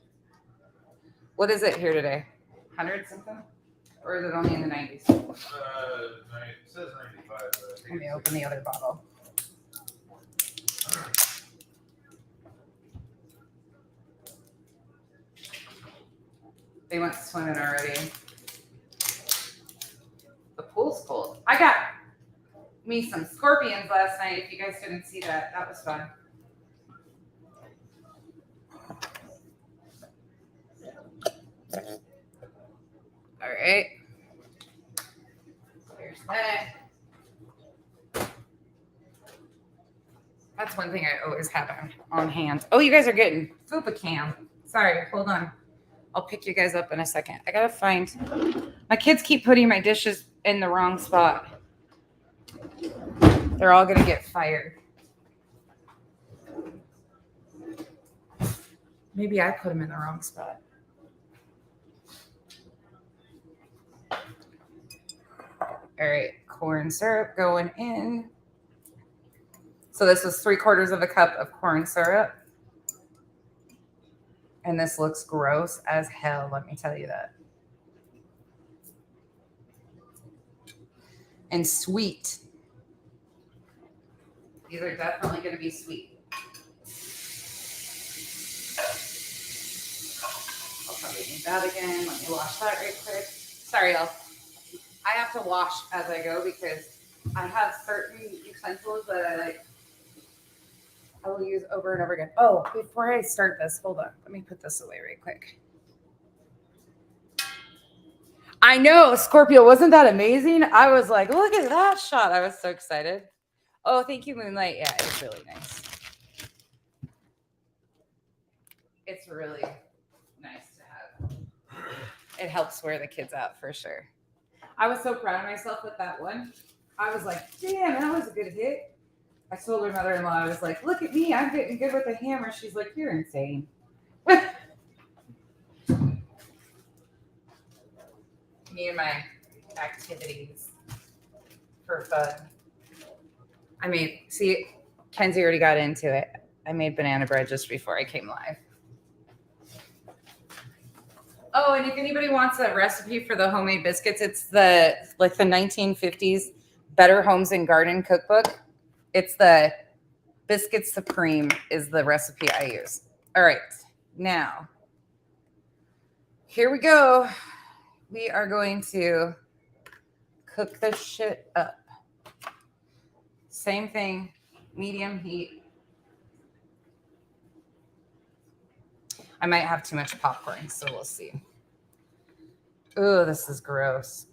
What is it here today? 100 something? Or is it only in the 90s? It says 95. But I think Let me it's open the other bottle. They went swimming already. The pool's cold. I got me some scorpions last night. If you guys didn't see that, that was fun. All right. There's that. That's one thing I always have on hand. Oh, you guys are getting fupa cam. Sorry, hold on. I'll pick you guys up in a second. I gotta find. My kids keep putting my dishes in the wrong spot. They're all gonna get fired. Maybe I put them in the wrong spot. All right, corn syrup going in. So this was 3/4 of a cup of corn syrup. And this looks gross as hell, let me tell you that. And sweet. These are definitely going to be sweet. I'll probably need that again. Let me wash that right quick. Sorry, y'all. I have to wash as I go because I have certain utensils that I will use over and over again. Oh, before I start this, hold on. Let me put this away right quick. I know, Scorpio, wasn't that amazing? I was like, look at that shot. I was so excited. Oh, thank you, Moonlight. Yeah, it's really nice. It's really nice to have. It helps wear the kids out for sure. I was so proud of myself with that one. I was like, damn, that was a good hit. I told her mother-in-law, I was like, look at me. I'm getting good with a hammer. She's like, you're insane. Me and my activities for fun. I made, see, Kenzie already got into it. I made banana bread just before I came live. Oh, and if anybody wants a recipe for the homemade biscuits, it's the 1950s Better Homes and Garden cookbook. It's the Biscuit Supreme is the recipe I use. All right, now, here we go. We are going to cook this shit up. Same thing, medium heat. I might have too much popcorn, so we'll see. Ooh, this is gross.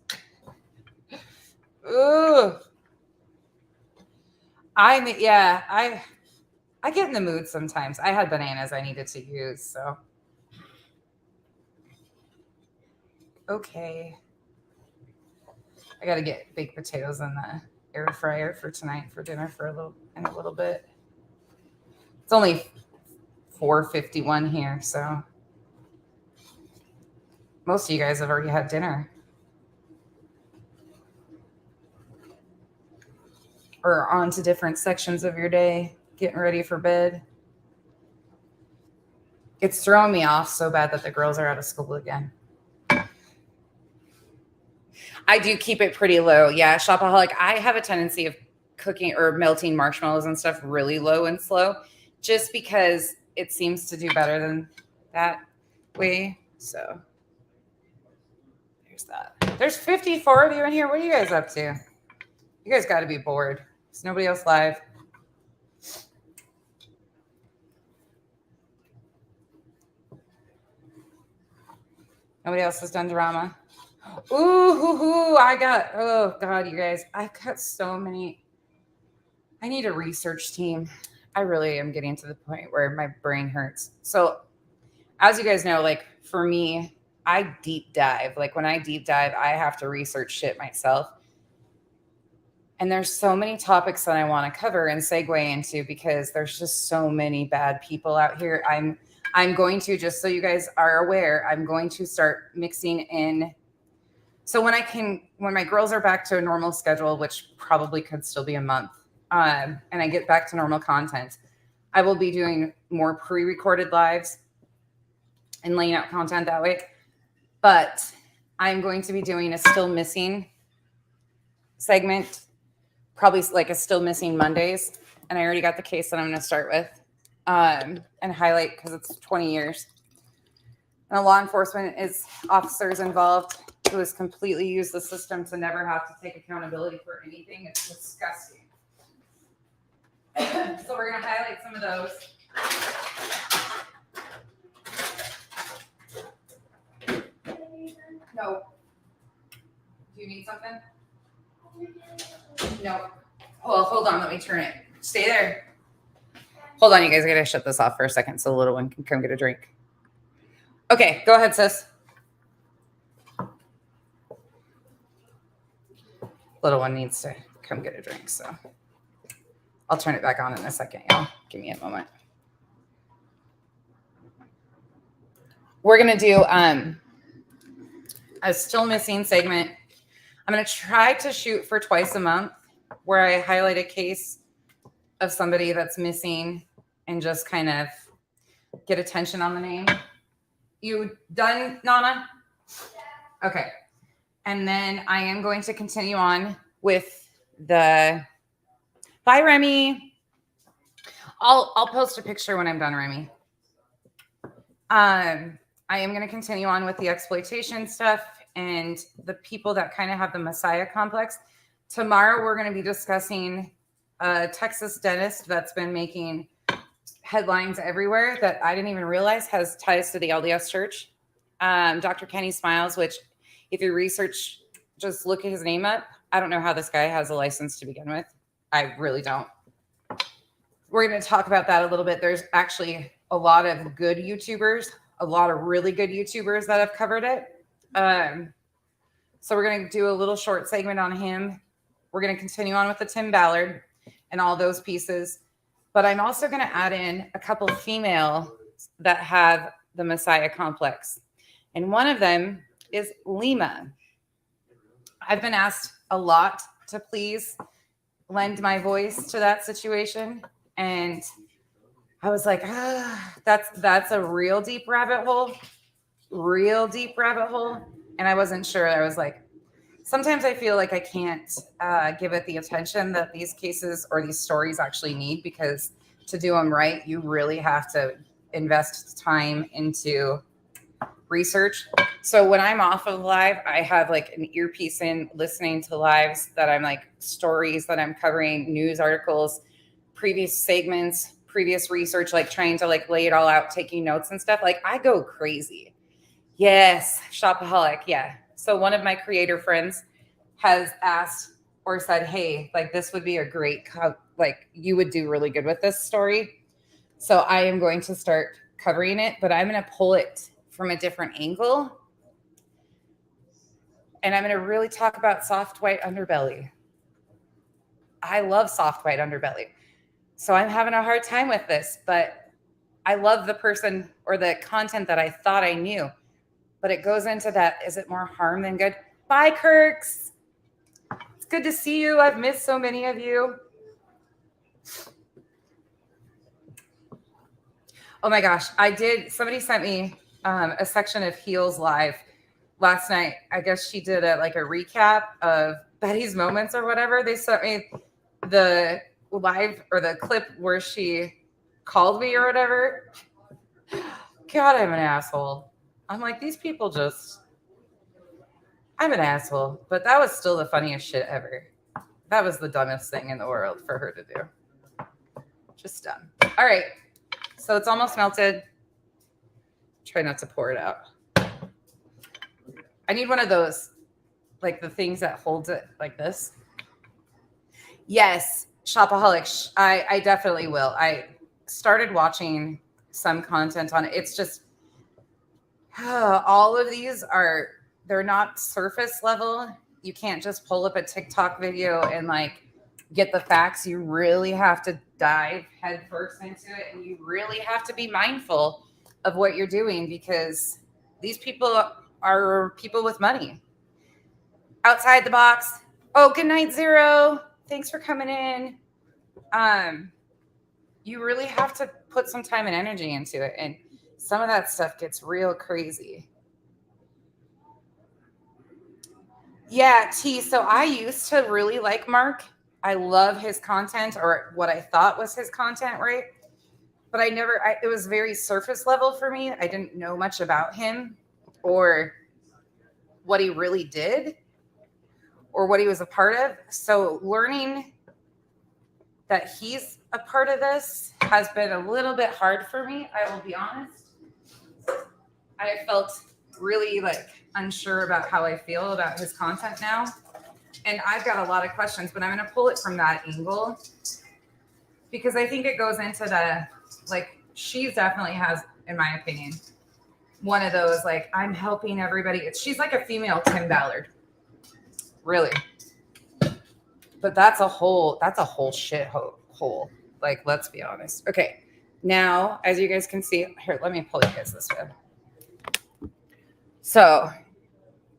Ooh. I get in the mood sometimes. I had bananas I needed to use, so. Okay. I got to get baked potatoes in the air fryer for tonight for dinner in a little bit. It's only 4:51 here, so most of you guys have already had dinner or on to different sections of your day, getting ready for bed. It's throwing me off so bad that the girls are out of school again. I do keep it pretty low. Yeah, Shopaholic. I have a tendency of cooking or melting marshmallows and stuff really low and slow just because it seems to do better than that way. So there's that. There's 54 of you in here. What are you guys up to? You guys got to be bored. Is nobody else live? Nobody else has done drama. Ooh, oh God, you guys, I've got so many. I need a research team. I really am getting to the point where my brain hurts. So as you guys know, like for me, I deep dive. Like when I deep dive, I have to research shit myself. And there's so many topics that I want to cover and segue into because there's just so many bad people out here. I'm going to, just so you guys are aware, I'm going to start mixing in. So when my girls are back to a normal schedule, which probably could still be a month, and I get back to normal content, I will be doing more pre-recorded lives and laying out content that way. But I'm going to be doing a still missing segment, probably like a still missing Mondays. And I already got the case that I'm going to start with and highlight because it's 20 years. And a law enforcement officers involved who has completely used the system to never have to take accountability for anything. It's disgusting. So we're going to highlight some of those. No. Do you need something? No. Well, hold on. Let me turn it. Stay there. Hold on, you guys. I gotta shut this off for a second so the little one can come get a drink. Okay, go ahead, sis. Little one needs to come get a drink, so I'll turn it back on in a second, y'all. Give me a moment. We're gonna do a still missing segment. I'm going to try to shoot for twice a month where I highlight a case of somebody that's missing and just kind of get attention on the name. You done, Nana? Yeah. Okay. And then I am going to continue on with the, bye, Remy. I'll post a picture when I'm done, Remy. I am going to continue on with the exploitation stuff and the people that kind of have the Messiah complex. Tomorrow, we're going to be discussing a Texas dentist that's been making headlines everywhere that I didn't even realize has ties to the LDS Church. Dr. Kenny Smiles, which if you research, just look at his name up. I don't know how this guy has a license to begin with. I really don't. We're going to talk about that a little bit. There's actually a lot of good YouTubers, a lot of really good YouTubers that have covered it. So we're going to do a little short segment on him. We're going to continue on with the Tim Ballard and all those pieces. But I'm also going to add in a couple of female that have the Messiah complex. And one of them is Lima. I've been asked a lot to please lend my voice to that situation. And I was like, that's a real deep rabbit hole. And I wasn't sure. I was like, sometimes I feel like I can't give it the attention that these cases or these stories actually need, because to do them right, you really have to invest time into research. So when I'm off of live, I have like an earpiece in listening to lives that I'm like stories that I'm covering, news articles, previous segments, previous research, like trying to like lay it all out, taking notes and stuff. Like I go crazy. Yes, shopaholic. Yeah. So one of my creator friends has asked or said, hey, like this would be a great, like you would do really good with this story. So I am going to start covering it, but I'm going to pull it from a different angle. And I'm going to really talk about soft white underbelly. I love soft white underbelly. So I'm having a hard time with this, but I love the person or the content that I thought I knew. But it goes into that, is it more harm than good? Bye, Kirks. It's good to see you. I've missed so many of you. Oh my gosh, somebody sent me a section of Heels Live last night. I guess she did a recap of Betty's moments or whatever. They sent me the live or the clip where she called me or whatever. God, I'm an asshole. I'm like, these people I'm an asshole, but that was still the funniest shit ever. That was the dumbest thing in the world for her to do. Just dumb. All right. So it's almost melted. Try not to pour it out. I need one of those, like the things that holds it like this. Yes, shopaholic. I definitely will. I started watching some content on it. It's just, all of these they're not surface level. You can't just pull up a TikTok video and like get the facts. You really have to dive headfirst into it, and you really have to be mindful of what you're doing because these people are people with money. Outside the box. Oh, good night, Zero. Thanks for coming in. You really have to put some time and energy into it, and some of that stuff gets real crazy. Yeah, T. So I used to really like Mark. I love his content, or what I thought was his content, right? But it was very surface level for me. I didn't know much about him or what he really did or what he was a part of. So learning that he's a part of this has been a little bit hard for me. I will be honest. I felt really unsure about how I feel about his content now. And I've got a lot of questions, but I'm going to pull it from that angle because I think it goes into she definitely has, in my opinion, one of those, I'm helping everybody. She's like a female Tim Ballard. Really. But that's a whole shit hole. Let's be honest. Okay. Now, as you guys can see, here, let me pull you guys this way. So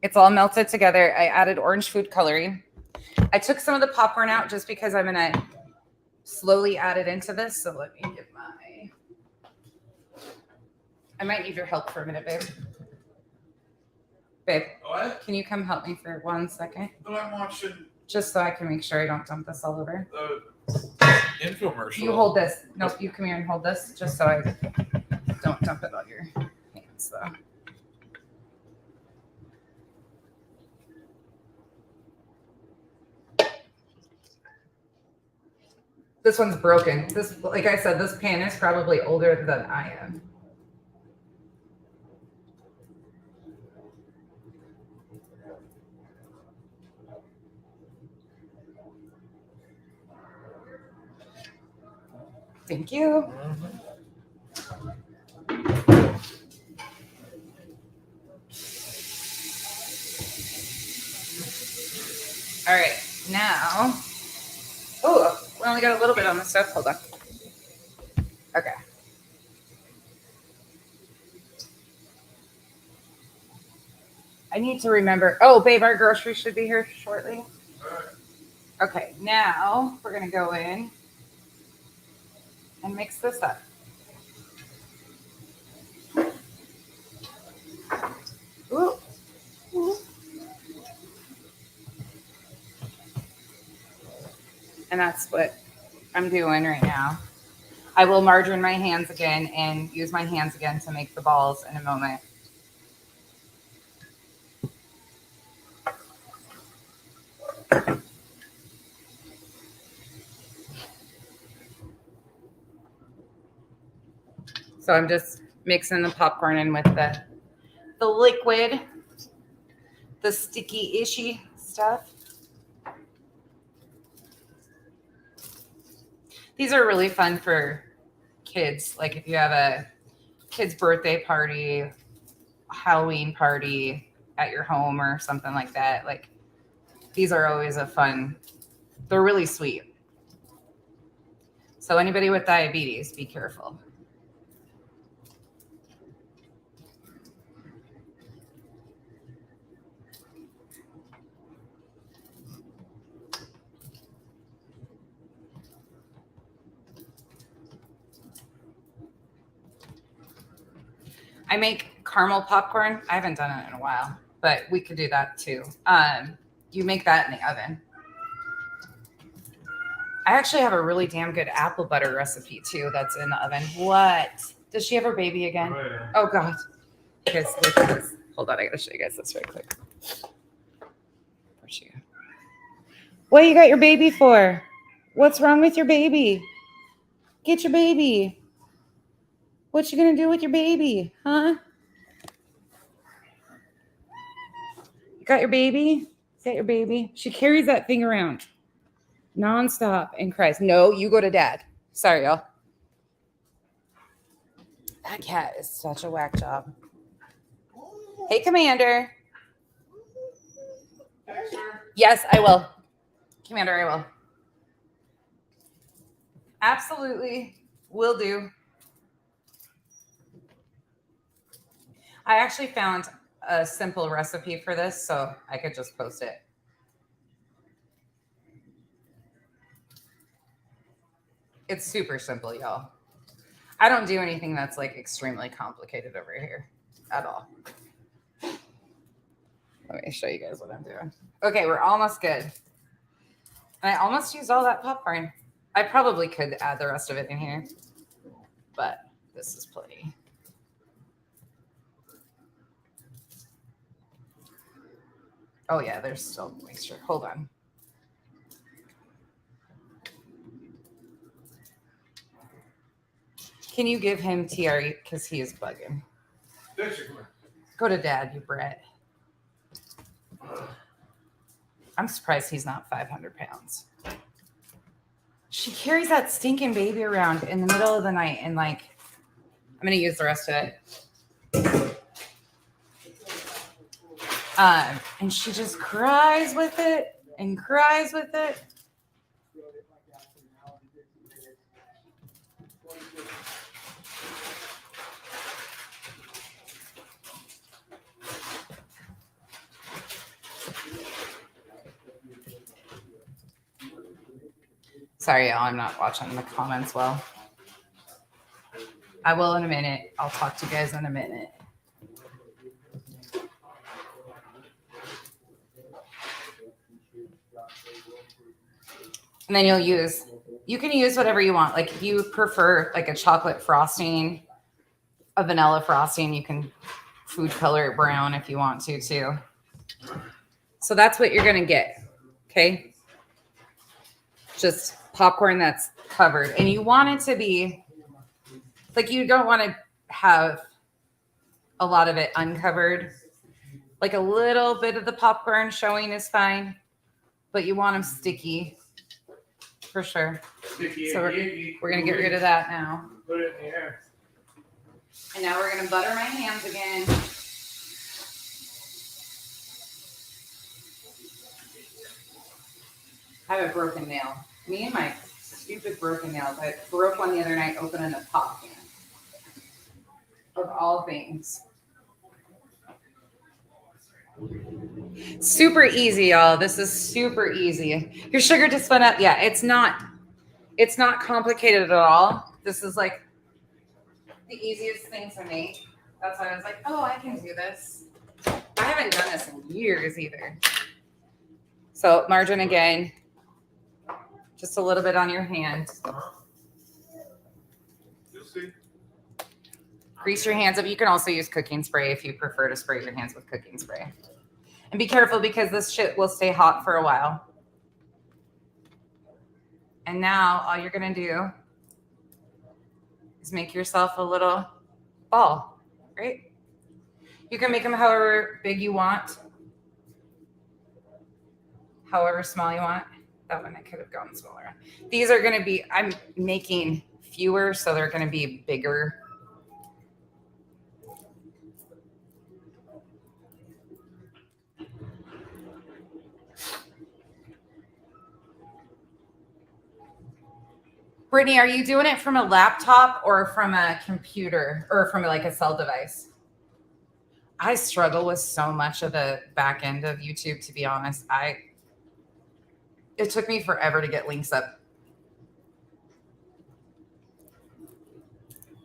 it's all melted together. I added orange food coloring. I took some of the popcorn out just because I'm going to slowly add it into this. So let me get I might need your help for a minute, babe. Babe, What? can you come help me for 1 second? But I'm watching Just so I can make sure I don't dump this all over. the infomercial. You hold this. Nope, you come here and hold this just so I don't dump it on your hands, though. This one's broken. This, like I said, this pan is probably older than I am. Thank you. All right, now. Oh, we only got a little bit on the stove. Hold on. Okay. I need to remember. Oh, babe, our groceries should be here shortly. Okay, now we're going to go in and mix this up. Ooh. Ooh. And that's what I'm doing right now. I will margarine my hands again and use my hands again to make the balls in a moment. So I'm just mixing the popcorn in with the liquid, the sticky ishy stuff. These are really fun for kids. Like if you have a kid's birthday party, Halloween party at your home or something like that. Like these are always a fun, they're really sweet. So anybody with diabetes, be careful. I make caramel popcorn. I haven't done it in a while, but we could do that too. You make that in the oven. I actually have a really damn good apple butter recipe too that's in the oven. What? Does she have her baby again? Oh, yeah. Oh God. Guys, look at this. Hold on, I gotta show you guys this right quick. Where's she? What you got your baby for? What's wrong with your baby? Get your baby. What you gonna do with your baby, huh? You got your baby? Is that your baby? She carries that thing around nonstop and cries. No, you go to dad. Sorry, y'all. That cat is such a whack job. Hey, Commander. Yes, I will. Commander, I will. Absolutely. Will do. I actually found a simple recipe for this, so I could just post it. It's super simple, y'all. I don't do anything that's like extremely complicated over here at all. Let me show you guys what I'm doing. Okay, we're almost good. And I almost used all that popcorn. I probably could add the rest of it in here, but this is plenty. Oh yeah, there's still moisture. Hold on. Can you give him TRE because he is bugging? Go to dad, you brat. I'm surprised he's not 500 pounds. She carries that stinking baby around in the middle of the night and like, I'm going to use the rest of it. And she just cries with it and cries with it. Sorry, y'all, I'm not watching the comments well. I will in a minute. I'll talk to you guys in a minute. And then you can use whatever you want. Like if you prefer like a chocolate frosting, a vanilla frosting, you can food color it brown if you want to too. So that's what you're going to get. Okay. Just popcorn that's covered. And you want it to be like, you don't want to have a lot of it uncovered. Like a little bit of the popcorn showing is fine, but you want them sticky for sure. Sticky So we're going to get rid of that now. Put it in the air. And now we're going to butter my hands again. I have a broken nail. Me and my stupid broken nails. I broke one the other night opening a pop can. Of all things. Super easy, y'all. This is super easy. Your sugar just went up. Yeah, it's not complicated at all. This is like the easiest thing to make. That's why I was like, oh, I can do this. I haven't done this in years either. So margarine again. Just a little bit on your hand. You'll see. Grease your hands up. You can also use cooking spray if you prefer to spray your hands with cooking spray. And be careful because this shit will stay hot for a while. And now all you're going to do is make yourself a little ball, right? You can make them however big you want, however small you want. That one I could have gone smaller. These are going to be, I'm making fewer, so they're going to be bigger. Brittany, are you doing it from a laptop or from a computer or from like a cell device? I struggle with so much of the back end of YouTube, to be honest. It took me forever to get links up.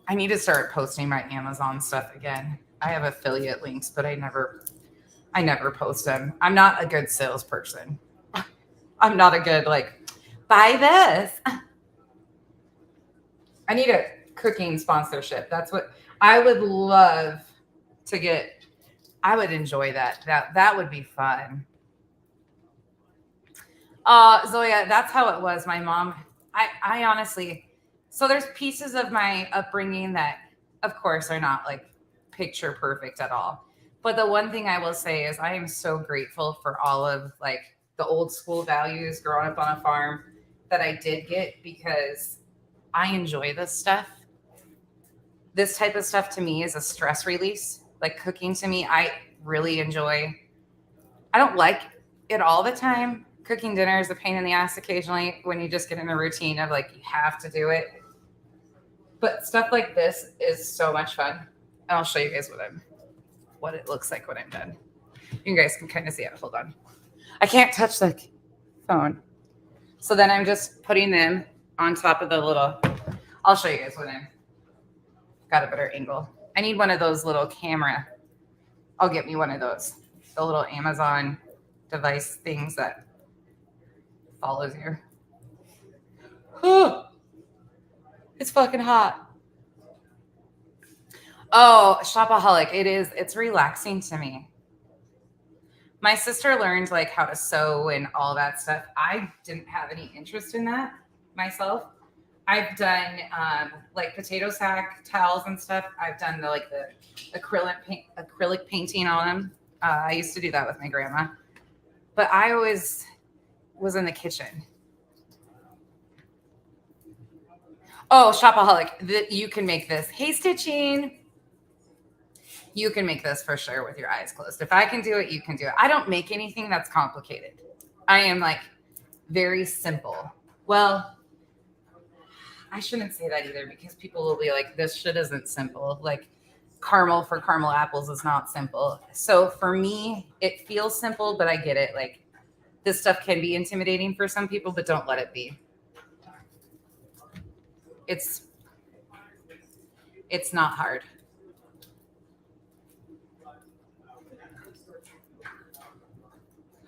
I need to start posting my Amazon stuff again. I have affiliate links, but I never post them. I'm not a good salesperson. I'm not a good like, buy this. I need a cooking sponsorship. That's what I would love to get. I would enjoy that. That would be fun. Zoya, that's how it was. My mom, I honestly, so there's pieces of my upbringing that, of course, are not like picture perfect at all. But the one thing I will say is I am so grateful for all of like the old school values growing up on a farm that I did get, because I enjoy this stuff. This type of stuff to me is a stress release. Like cooking to me, I really enjoy. I don't like it all the time, cooking dinner is a pain in the ass occasionally when you just get in a routine of like, you have to do it. But stuff like this is so much fun. And I'll show you guys what it looks like when I'm done. You guys can kind of see it. Hold on. I can't touch the phone. So then I'm just putting them on top of the little, I'll show you guys when I'm got a better angle. I need one of those little camera. I'll get me one of those. The little Amazon device things that follows you. Oh, it's fucking hot. Oh, shopaholic. It's relaxing to me. My sister learned like how to sew and all that stuff. I didn't have any interest in that myself. I've done like potato sack towels and stuff. I've done the acrylic painting on them. I used to do that with my grandma, but I always was in the kitchen. Oh, shopaholic! You can make this. Hey, stitching. You can make this for sure with your eyes closed. If I can do it, you can do it. I don't make anything that's complicated. I am like very simple. Well, I shouldn't say that either because people will be like, this shit isn't simple. Like caramel for caramel apples is not simple. So for me, it feels simple, but I get it. Like this stuff can be intimidating for some people, but don't let it be. It's not hard.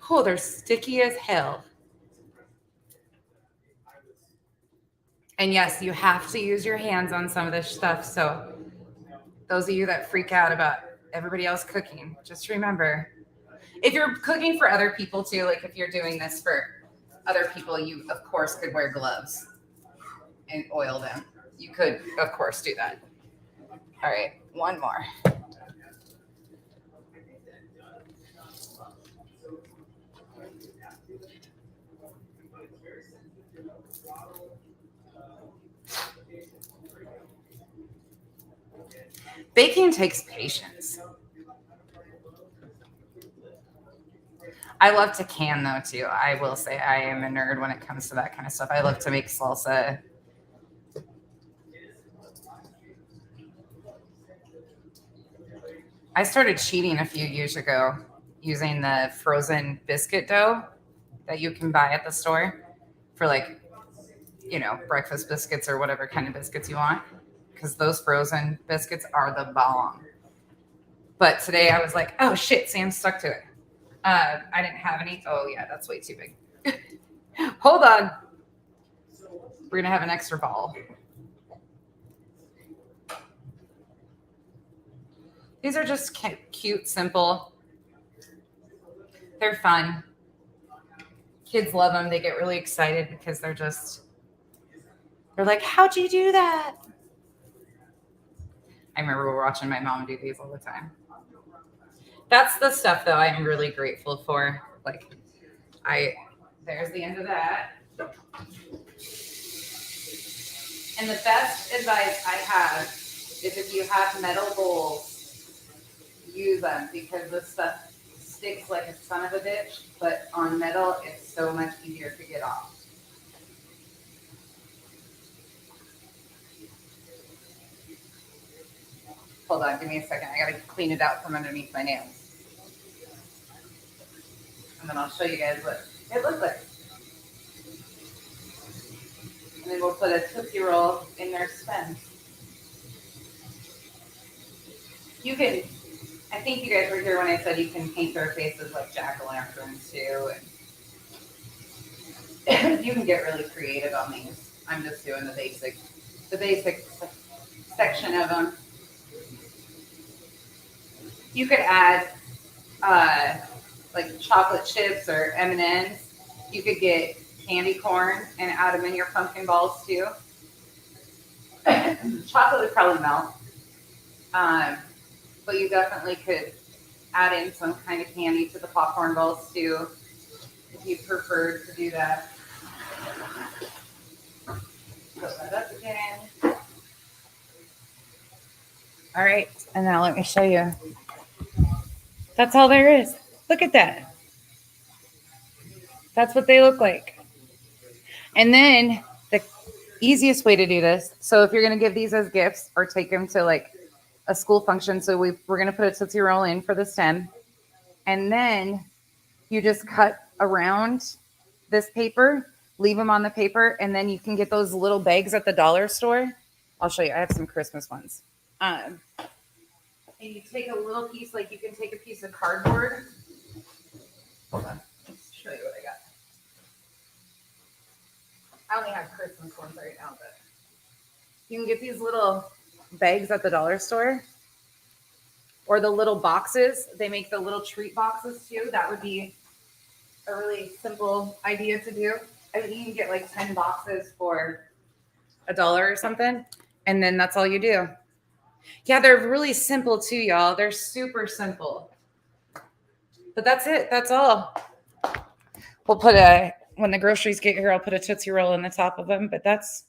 Oh, they're sticky as hell. And yes, you have to use your hands on some of this stuff. So those of you that freak out about everybody else cooking, just remember, if you're cooking for other people too, like if you're doing this for other people, you of course could wear gloves and oil them. You could, of course, do that. All right, one more. Baking takes patience. I love to can though too. I will say I am a nerd when it comes to that kind of stuff. I love to make salsa. I started cheating a few years ago using the frozen biscuit dough that you can buy at the store for like, breakfast biscuits or whatever kind of biscuits you want. Because those frozen biscuits are the bomb. But today I was like, oh shit, Sam stuck to it. I didn't have any. Oh yeah, that's way too big. Hold on. We're gonna have an extra ball. These are just cute, simple. They're fun. Kids love them. They get really excited because they're like, how'd you do that? I remember we're watching my mom do these all the time. That's the stuff though I'm really grateful for. Like there's the end of that. And the best advice I have is if you have metal bowls, use them because this stuff sticks like a son of a bitch, but on metal it's so much easier to get off. Hold on, give me a second. I gotta clean it out from underneath my nails. And then I'll show you guys what it looks like. And then we'll put a Tootsie Roll in their stems. You can, I think you guys were here when I said you can paint their faces like jack-o'-lanterns too. And you can get really creative on these. I'm just doing the basic section of them. You could add like chocolate chips or M&Ms. You could get candy corn and add them in your pumpkin balls too. Chocolate would probably melt. But you definitely could add in some kind of candy to the popcorn balls too, if you preferred to do that. Put that up again. All right, and now let me show you. That's all there is. Look at that. That's what they look like. And then the easiest way to do this. So if you're going to give these as gifts or take them to like a school function. So we're going to put a Tootsie Roll in for the stem. And then you just cut around this paper, leave them on the paper. And then you can get those little bags at the dollar store. I'll show you. I have some Christmas ones. And you take a little piece, like you can take a piece of cardboard. Hold on. Let's show you what I got. I only have Christmas ones right now, but you can get these little bags at the dollar store or the little boxes. They make the little treat boxes too. That would be a really simple idea to do. I mean, you can get like 10 boxes for $1 or something. And then that's all you do. Yeah, they're really simple too, y'all. They're super simple. But that's it. That's all. We'll put when the groceries get here, I'll put a Tootsie Roll in the top of them. But that's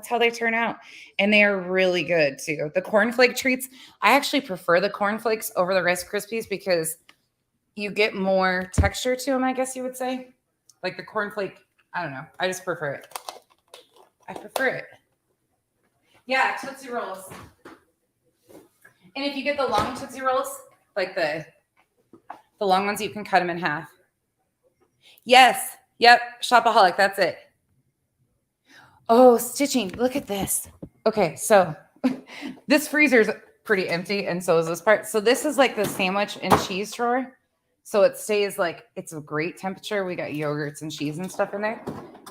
how they turn out. And they are really good too. The cornflake treats, I actually prefer the cornflakes over the Rice Krispies because you get more texture to them, I guess you would say. Like the cornflake, I don't know. I just prefer it. I prefer it. Yeah, Tootsie Rolls. And if you get the long Tootsie Rolls, like the long ones, you can cut them in half. Yes. Yep. Shopaholic. That's it. Oh, stitching. Look at this. Okay. So this freezer's pretty empty. And so is this part. So this is like the sandwich and cheese drawer. So it stays like, it's a great temperature. We got yogurts and cheese and stuff in there.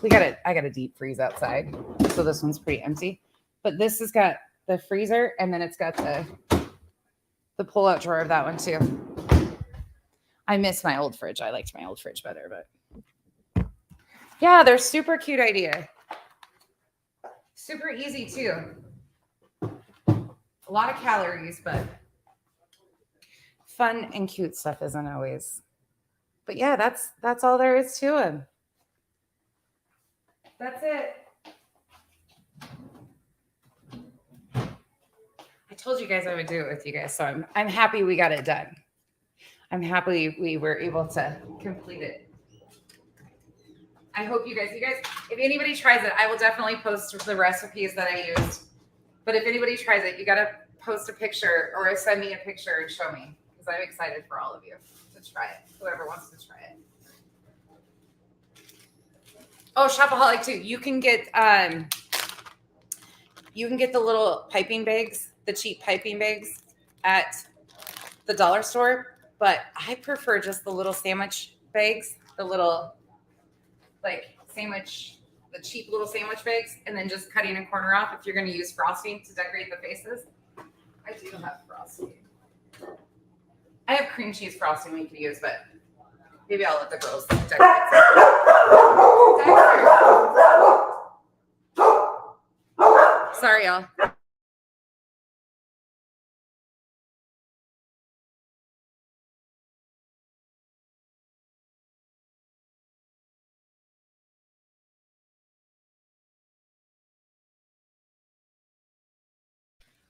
I got a deep freeze outside. So this one's pretty empty. But this has got the freezer and then it's got the pull-out drawer of that one too. I miss my old fridge. I liked my old fridge better, but yeah, they're super cute idea. Super easy too. A lot of calories, but fun and cute stuff isn't always. But yeah, that's all there is to them. That's it. I told you guys I would do it with you guys, so I'm happy we got it done. I'm happy we were able to complete it. I hope you guys, if anybody tries it, I will definitely post the recipes that I used. But if anybody tries it, you got to post a picture or send me a picture and show me because I'm excited for all of you to try it. Whoever wants to try it. Oh, Shopaholic too. You can get the little piping bags, the cheap piping bags at the dollar store. But I prefer just the little sandwich bags, the little the cheap little sandwich bags, and then just cutting a corner off if you're going to use frosting to decorate the faces. I do have frosting. I have cream cheese frosting we could use, but maybe I'll let the girls decorate some. Sorry, y'all.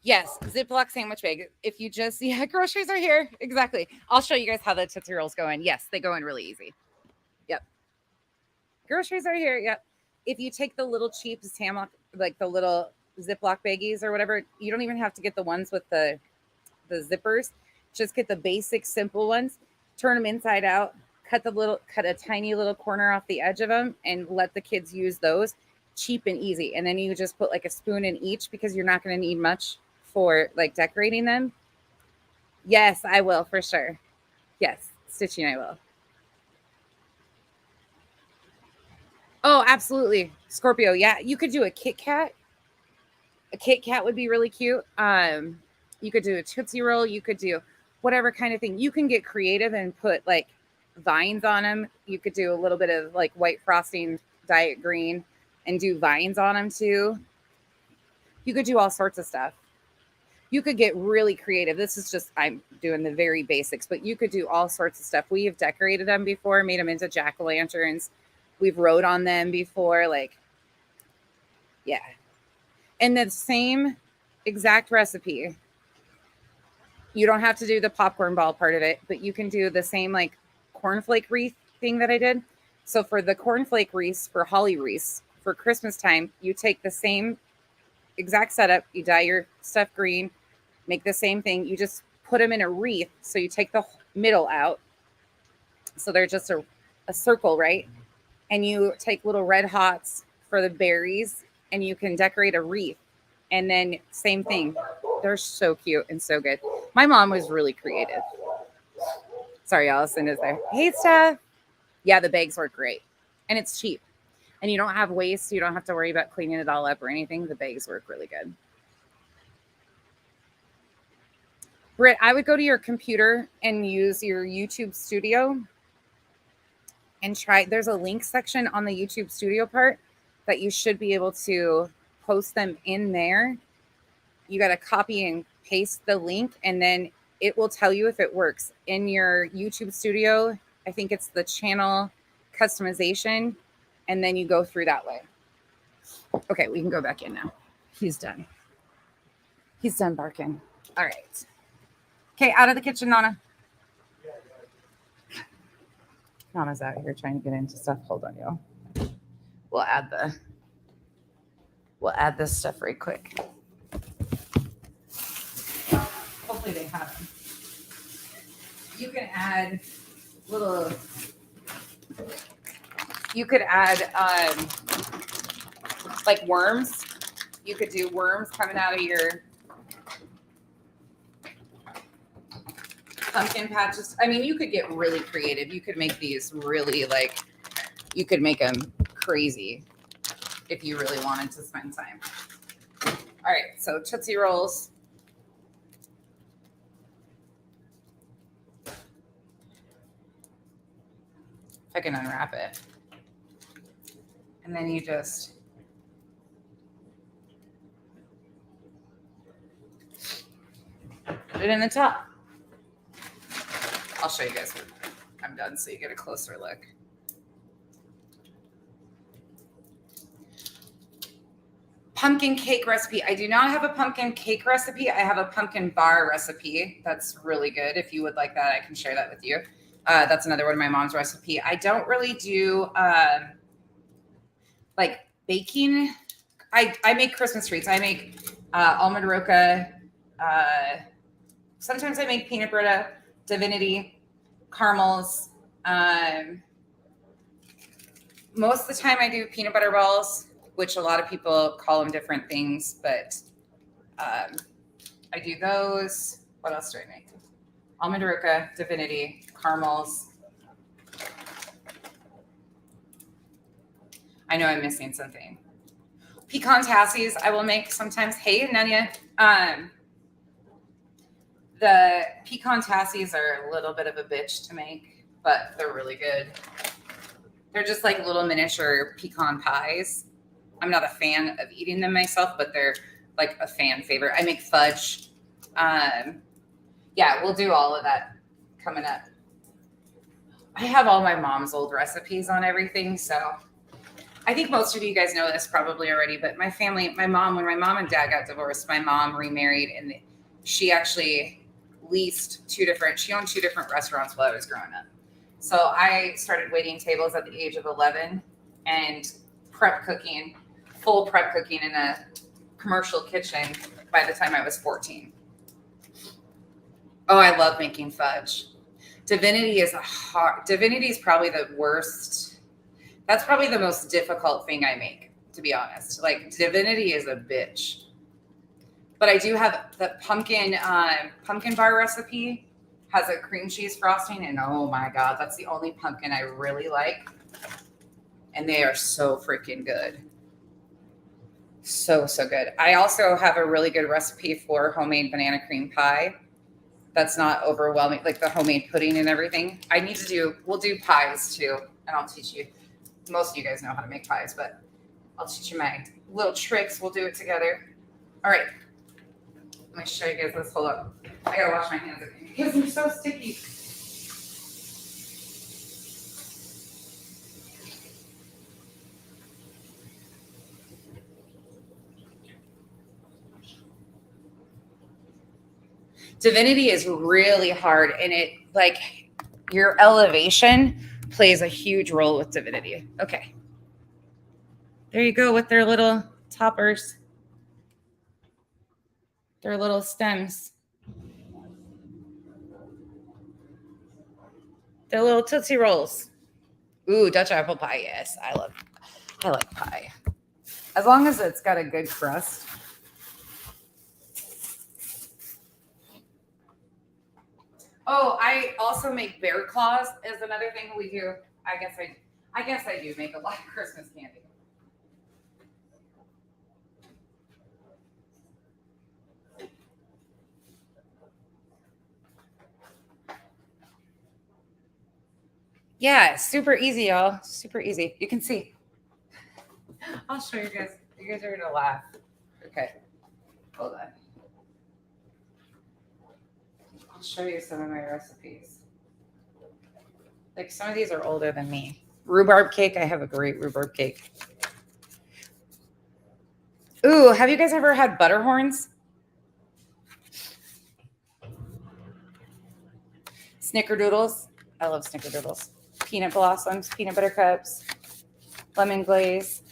Yes, Ziploc sandwich bag. If you just, groceries are here. Exactly. I'll show you guys how the Tootsie Rolls go in. Yes, they go in really easy. Yep. Groceries are here. Yep. If you take the little cheap like the little Ziploc baggies or whatever, you don't even have to get the ones with the zippers. Just get the basic simple ones, turn them inside out, cut a tiny little corner off the edge of them and let the kids use those. Cheap and easy. And then you just put like a spoon in each because you're not going to need much for like decorating them. Yes, I will for sure. Yes, stitching I will. Oh, absolutely. Scorpio. Yeah, you could do a Kit Kat. A Kit Kat would be really cute. You could do a Tootsie Roll. You could do whatever kind of thing. You can get creative and put like vines on them. You could do a little bit of like white frosting, diet green, and do vines on them too. You could do all sorts of stuff. You could get really creative. This is just, I'm doing the very basics, but you could do all sorts of stuff. We have decorated them before, made them into jack-o'-lanterns. We've wrote on them before, like, yeah. And the same exact recipe. You don't have to do the popcorn ball part of it, but you can do the same like cornflake wreath thing that I did. So for the cornflake wreaths, for holly wreaths, for Christmas time, you take the same exact setup. You dye your stuff green, make the same thing. You just put them in a wreath. So you take the middle out. So they're just a circle, right? And you take little red hots for the berries and you can decorate a wreath. And then same thing. They're so cute and so good. My mom was really creative. Sorry, Allison is there. Hey, Steph. Yeah, the bags work great. And it's cheap. And you don't have waste. So you don't have to worry about cleaning it all up or anything. The bags work really good. Britt, I would go to your computer and use your YouTube Studio and try. There's a link section on the YouTube Studio part that you should be able to post them in there. You got to copy and paste the link, and then it will tell you if it works in your YouTube Studio. I think it's the channel customization, and then you go through that way. Okay, we can go back in now. He's done. He's done barking. All right. Okay, out of the kitchen, Nana. Nana's out here trying to get into stuff. Hold on, y'all. We'll add this stuff right quick. Hopefully they have them. You can add little. You could add like worms. You could do worms coming out of your pumpkin patches. I mean, you could get really creative. You could make these really like, you could make them crazy if you really wanted to spend time. All right, so Tootsie Rolls. If I can unwrap it. And then you just put it in the top. I'll show you guys when I'm done so you get a closer look. Pumpkin cake recipe. I do not have a pumpkin cake recipe. I have a pumpkin bar recipe. That's really good. If you would like that, I can share that with you. That's another one of my mom's recipe. I don't really do like baking. I make Christmas treats. I make almond roca. Sometimes I make peanut butter, divinity, caramels. Most of the time I do peanut butter balls, which a lot of people call them different things, but I do those. What else do I make? Almond roca, divinity, caramels. I know I'm missing something. Pecan tassies I will make sometimes. Hey, Nanya. The pecan tassies are a little bit of a bitch to make, but they're really good. They're just like little miniature pecan pies. I'm not a fan of eating them myself, but they're like a fan favorite. I make fudge. Yeah, we'll do all of that coming up. I have all my mom's old recipes on everything, so I think most of you guys know this probably already, but my family, my mom, when my mom and dad got divorced, my mom remarried, and she actually she owned two different restaurants while I was growing up. So I started waiting tables at the age of 11 and full prep cooking in a commercial kitchen by the time I was 14. Oh, I love making fudge. Divinity is probably the worst. That's probably the most difficult thing I make, to be honest. Like, divinity is a bitch. But I do have the pumpkin bar recipe, has a cream cheese frosting, and oh my God, that's the only pumpkin I really like. And they are so freaking good. So good. I also have a really good recipe for homemade banana cream pie. That's not overwhelming, like the homemade pudding and everything. We'll do pies too, and I'll teach you. Most of you guys know how to make pies, but I'll teach you my little tricks. We'll do it together. All right. Let me show you guys this. Hold up. I gotta wash my hands again because they're so sticky. Divinity is really hard, and it like your elevation plays a huge role with divinity. Okay. There you go with their little toppers. Their little stems. Their little Tootsie Rolls. Ooh, Dutch apple pie. Yes, I like pie. As long as it's got a good crust. Oh, I also make bear claws is another thing we do. I guess I do make a lot of Christmas candy. Yeah, super easy, y'all. Super easy. You can see. I'll show you guys. You guys are gonna laugh. Okay. Hold on. I'll show you some of my recipes. Like some of these are older than me. Rhubarb cake. I have a great rhubarb cake. Ooh, have you guys ever had butter horns? Snickerdoodles. I love snickerdoodles. Peanut blossoms, peanut butter cups, lemon glaze.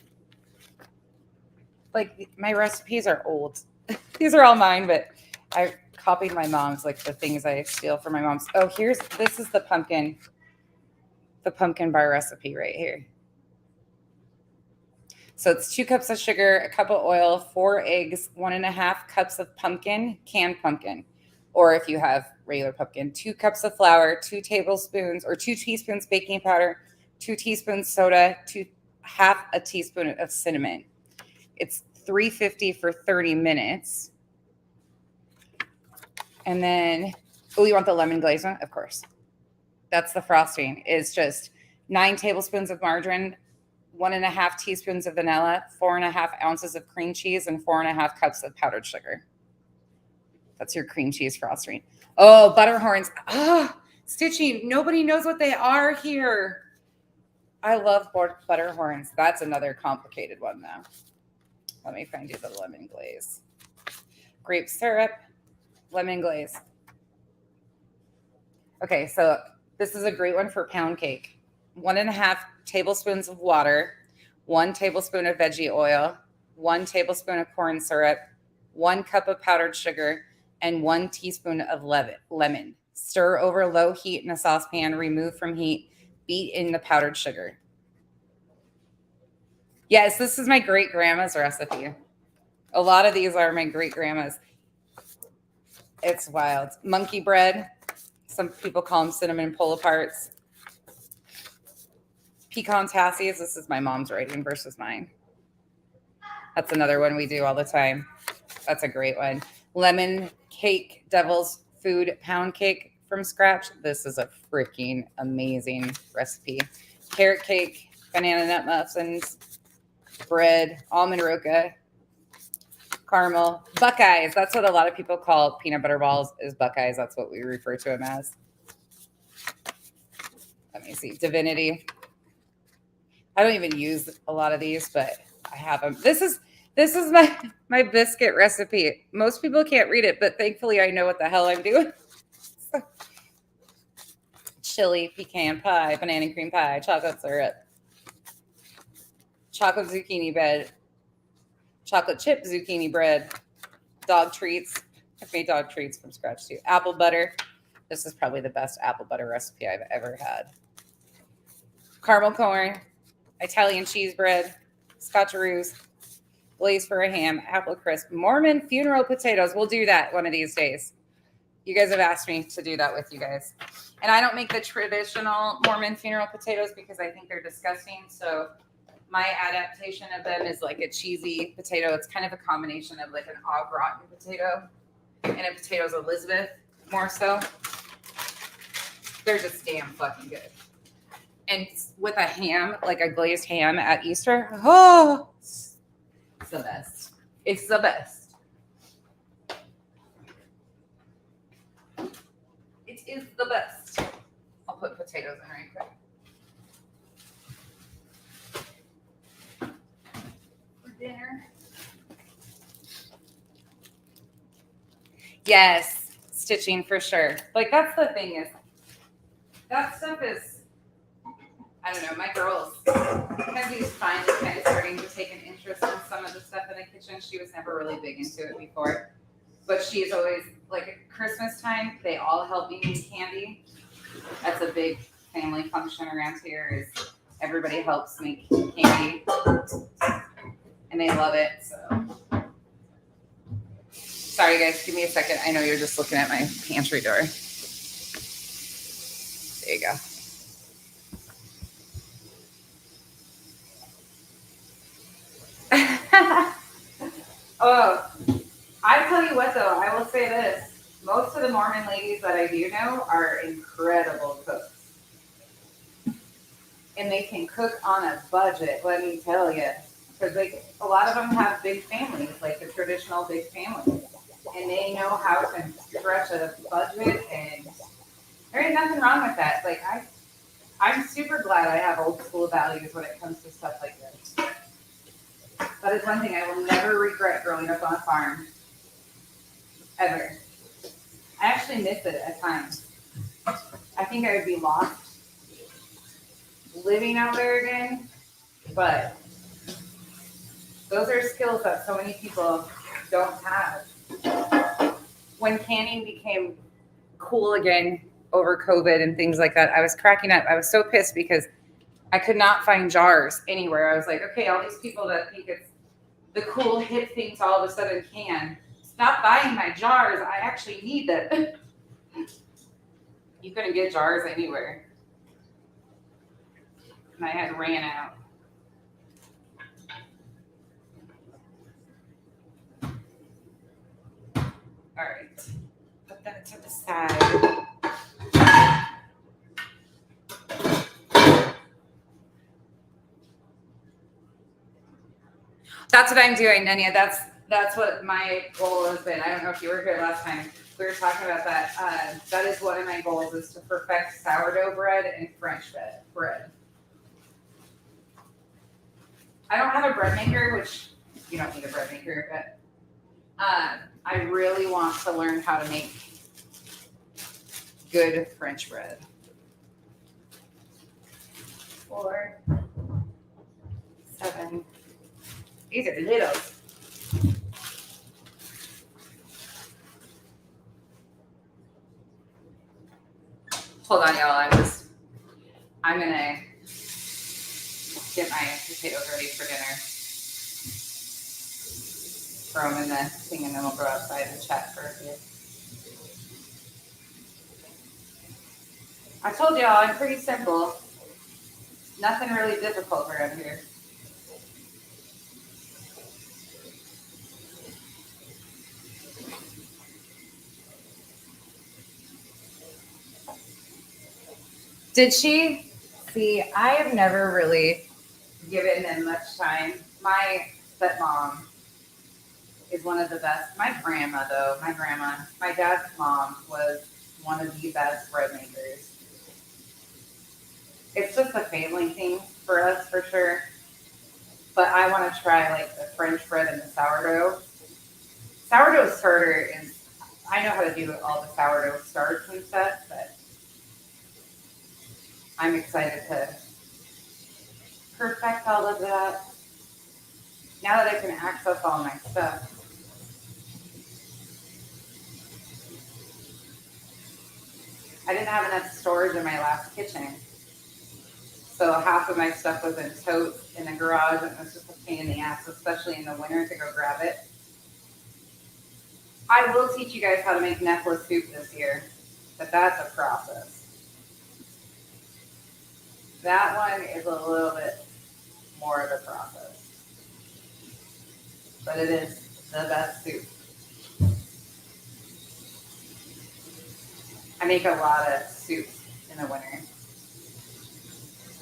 Like my recipes are old. These are all mine, but I copied my mom's, like the things I steal from my mom's. Oh, this is the pumpkin bar recipe right here. So it's 2 cups of sugar, a cup of oil, 4 eggs, 1.5 cups of pumpkin, canned pumpkin. Or if you have regular pumpkin, 2 cups of flour, 2 tablespoons or 2 teaspoons baking powder, 2 teaspoons soda, half a teaspoon of cinnamon. It's 350 for 30 minutes. And then, oh, you want the lemon glaze one? Of course. That's the frosting. It's just 9 tablespoons of margarine, 1.5 teaspoons of vanilla, 4.5 ounces of cream cheese, and 4.5 cups of powdered sugar. That's your cream cheese frosting. Oh, butter horns. Ah, Stitching. Nobody knows what they are here. I love butter horns. That's another complicated one, though. Let me find you the lemon glaze. Grape syrup, lemon glaze. Okay, so this is a great one for pound cake. 1.5 tablespoons of water, 1 tablespoon of veggie oil, 1 tablespoon of corn syrup, 1 cup of powdered sugar, and 1 teaspoon of lemon. Stir over low heat in a saucepan, remove from heat, beat in the powdered sugar. Yes, this is my great grandma's recipe. A lot of these are my great grandma's. It's wild. Monkey bread. Some people call them cinnamon pull-aparts. Pecan tassies. This is my mom's writing versus mine. That's another one we do all the time. That's a great one. Lemon cake, devil's food pound cake from scratch. This is a freaking amazing recipe. Carrot cake, banana nut muffins, bread, almond roca, caramel, Buckeyes. That's what a lot of people call peanut butter balls is Buckeyes. That's what we refer to them as. Let me see. Divinity. I don't even use a lot of these, but I have them. This is my biscuit recipe. Most people can't read it, but thankfully I know what the hell I'm doing. Chili, pecan pie, banana cream pie, chocolate syrup, chocolate zucchini bread, chocolate chip zucchini bread, dog treats. I've made dog treats from scratch too. Apple butter. This is probably the best apple butter recipe I've ever had. Caramel corn, Italian cheese bread, scotcheroos, glaze for a ham, apple crisp, Mormon funeral potatoes. We'll do that one of these days. You guys have asked me to do that with you guys. And I don't make the traditional Mormon funeral potatoes because I think they're disgusting. So my adaptation of them is like a cheesy potato. It's kind of a combination of like an au gratin potato and a potatoes Elizabeth more so. They're just damn fucking good. And with a ham, like a glazed ham at Easter, oh, it's the best. It's the best. It is the best. I'll put potatoes in right quick. For dinner. Yes, stitching for sure. Like that's the thing is, that stuff is I don't know, my girls, Kenzie's finally kind of starting to take an interest in some of the stuff in the kitchen. She was never really big into it before. But she's always, like at Christmas time, they all help me make candy. That's a big family function around here is everybody helps make candy. And they love it, so. Sorry guys, give me a second. I know you're just looking at my pantry door. There you go. Oh, I tell you what though, I will say this. Most of the Mormon ladies that I do know are incredible cooks. And they can cook on a budget, let me tell you. Because a lot of them have big families, like the traditional big families. And they know how to stretch a budget, and there ain't nothing wrong with that. Like I'm super glad I have old school values when it comes to stuff like this. That is one thing I will never regret growing up on a farm. Ever. I actually miss it at times. I think I would be lost living out there again, but those are skills that so many people don't have. When canning became cool again over COVID and things like that, I was cracking up. I was so pissed because I could not find jars anywhere. I was like, okay, all these people that think it's the cool hip things all of a sudden can. Stop buying my jars. I actually need them. You couldn't get jars anywhere. And I had ran out. All right. Put that to the side. That's what I'm doing, Nenia. That's what my goal has been. I don't know if you were here last time. We were talking about that. That is one of my goals, is to perfect sourdough bread and French bread. I don't have a bread maker, which you don't need a bread maker, but I really want to learn how to make good French bread. 4, 7. These are little. Hold on, y'all. I'm gonna get my potatoes ready for dinner. Throw them in the thing, and then we'll go outside and chat for a few. I told y'all I'm pretty simple. Nothing really difficult around here. Did she? See, I have never really given them much time. My stepmom is one of the best. My grandma, though, my dad's mom was one of the best bread makers. It's just a family thing for us, for sure. But I want to try like the French bread and the sourdough. Sourdough starter is, I know how to do all the sourdough starts and stuff, but I'm excited to perfect all of that. Now that I can access all my stuff. I didn't have enough storage in my last kitchen. So half of my stuff was in totes in the garage, and it was just a pain in the ass, especially in the winter, to go grab it. I will teach you guys how to make necklace soup this year, but that's a process. That one is a little bit more of a process, but it is the best soup. I make a lot of soups in the winter.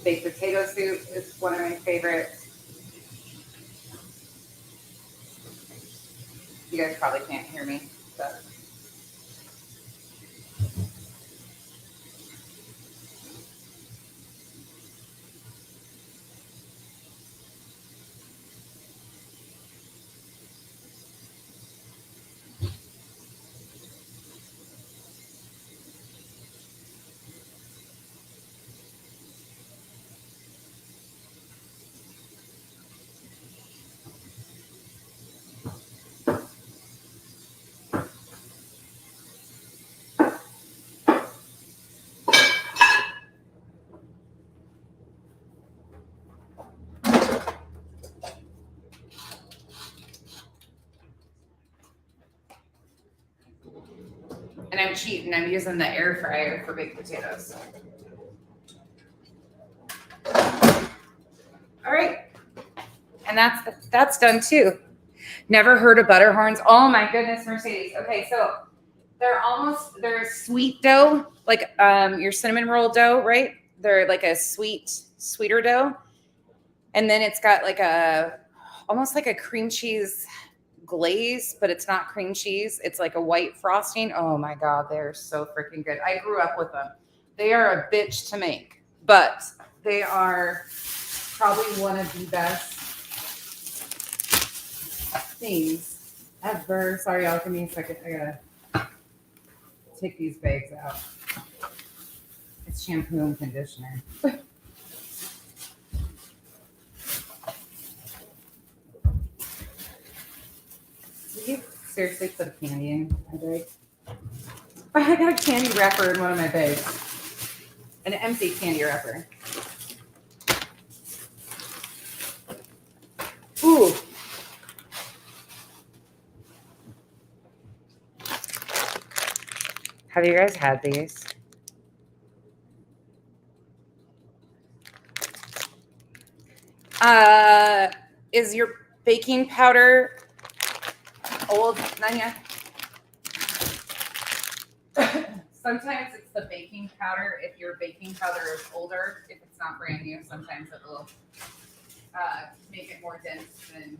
Baked potato soup is one of my favorites. You guys probably can't hear me, but I'm cheating. I'm using the air fryer for baked potatoes. All right. And that's done too. Never heard of butterhorns. Oh my goodness, Mercedes. Okay, so they're sweet dough, like your cinnamon roll dough, right? They're like a sweeter dough. And then it's got like almost like a cream cheese glaze, but it's not cream cheese. It's like a white frosting. Oh my God, they're so freaking good. I grew up with them. They are a bitch to make, but they are probably one of the best things ever. Sorry, y'all, give me a second. I gotta take these bags out. It's shampoo and conditioner. Did you seriously put a candy in my bag? I got a candy wrapper in one of my bags. An empty candy wrapper. Ooh. Have you guys had these? Is your baking powder old, Nanya? Sometimes it's the baking powder. If your baking powder is older, if it's not brand new, sometimes it will make it more dense than.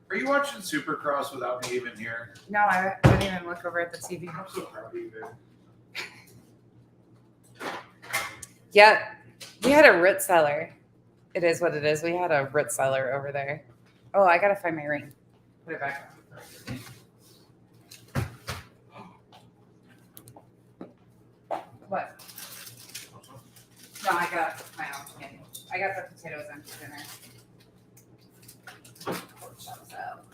Are you watching Supercross without me even here? No, I didn't even look over at the TV. I'm so proud of you, babe. Yeah, we had a root cellar. It is what it is. We had a root cellar over there. Oh, I gotta find my ring. Put it back on. What? No, I got my own candy. I got the potatoes in for dinner. Pork chops out.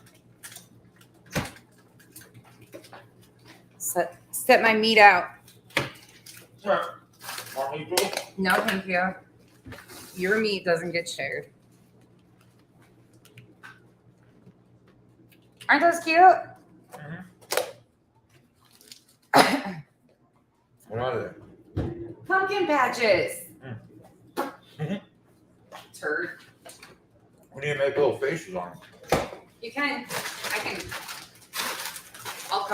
Set my meat out. No, thank you. Your meat doesn't get shared. Aren't those cute? What are they? Pumpkin patches. Turd. What do you make little faces on? You can. I can. I'll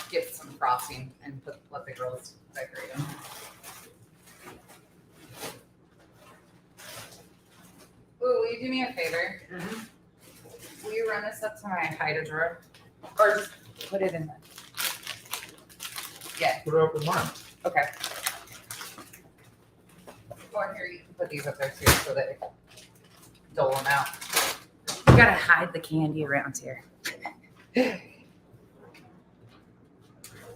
get some frosting and let the girls decorate them. Ooh, will you do me a favor? Will you run this up to my hide drawer? Or just put it in there? Yeah. Put it up in mine. Okay. Or here, you can put these up there too so that dole them out. You gotta hide the candy around here.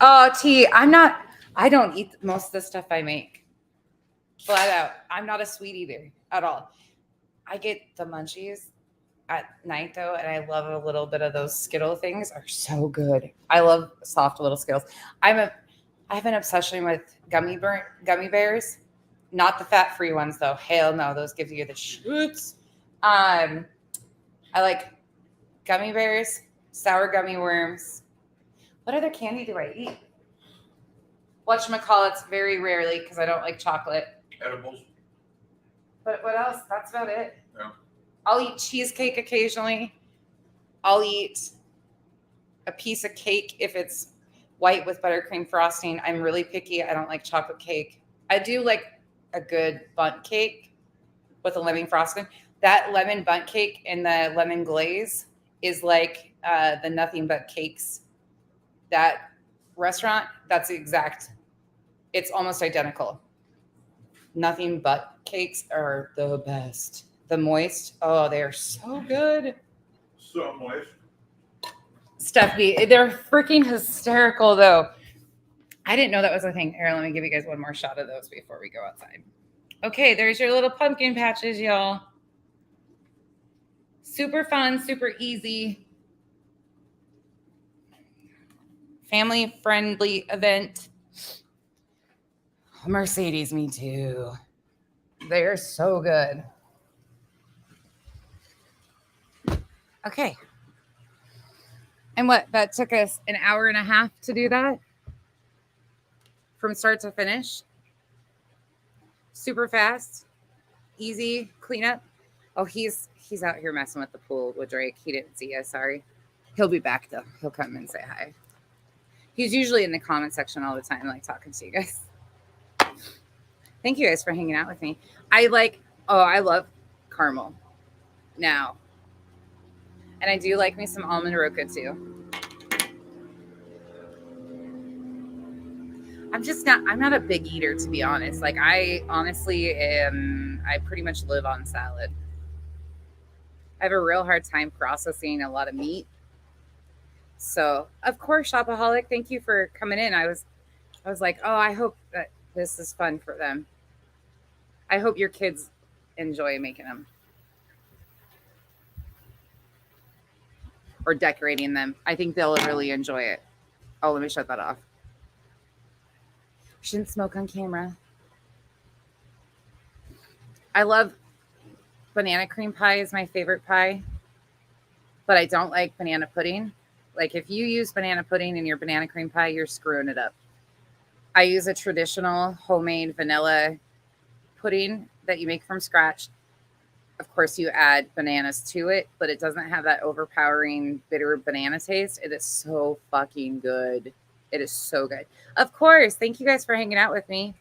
Oh, T, I don't eat most of the stuff I make. Flat out. I'm not a sweet eater at all. I get the munchies at night though, and I love a little bit of those Skittle things are so good. I love soft little Skittles. I have an obsession with gummy bears. Not the fat-free ones though. Hell no, those give you the shoots. I like gummy bears, sour gummy worms. What other candy do I eat? Whatchamacallits very rarely because I don't like chocolate. Edibles. But what else? That's about it. Yeah. I'll eat cheesecake occasionally. I'll eat a piece of cake if it's white with buttercream frosting. I'm really picky. I don't like chocolate cake. I do like a good bundt cake with a lemon frosting. That lemon bundt cake and the lemon glaze is like the Nothing But Cakes. That restaurant, that's it's almost identical. Nothing But Cakes are the best. The moist, oh, they are so good. So moist. Stephanie, they're freaking hysterical though. I didn't know that was a thing. Here, let me give you guys one more shot of those before we go outside. Okay, there's your little pumpkin patches, y'all. Super fun, super easy. Family-friendly event. Mercedes, me too. They're so good. And that took us an hour and a half to do that from start to finish. Super fast, easy cleanup. Oh, he's out here messing with the pool with Drake. He didn't see us. Sorry. He'll be back though. He'll come and say hi. He's usually in the comment section all the time, like talking to you guys. Thank you guys for hanging out with me. I love caramel now. And I do like me some almond roca too. I'm not a big eater, to be honest. Like, I honestly I pretty much live on salad. I have a real hard time processing a lot of meat. So, of course, Shopaholic, thank you for coming in. I was like, oh, I hope that this is fun for them. I hope your kids enjoy making them. Or decorating them. I think they'll really enjoy it. Oh, let me shut that off. Shouldn't smoke on camera. I love banana cream pie is my favorite pie, but I don't like banana pudding. Like, if you use banana pudding in your banana cream pie, you're screwing it up. I use a traditional homemade vanilla pudding that you make from scratch. Of course, you add bananas to it, but it doesn't have that overpowering bitter banana taste. It is so fucking good. It is so good. Of course. Thank you guys for hanging out with me.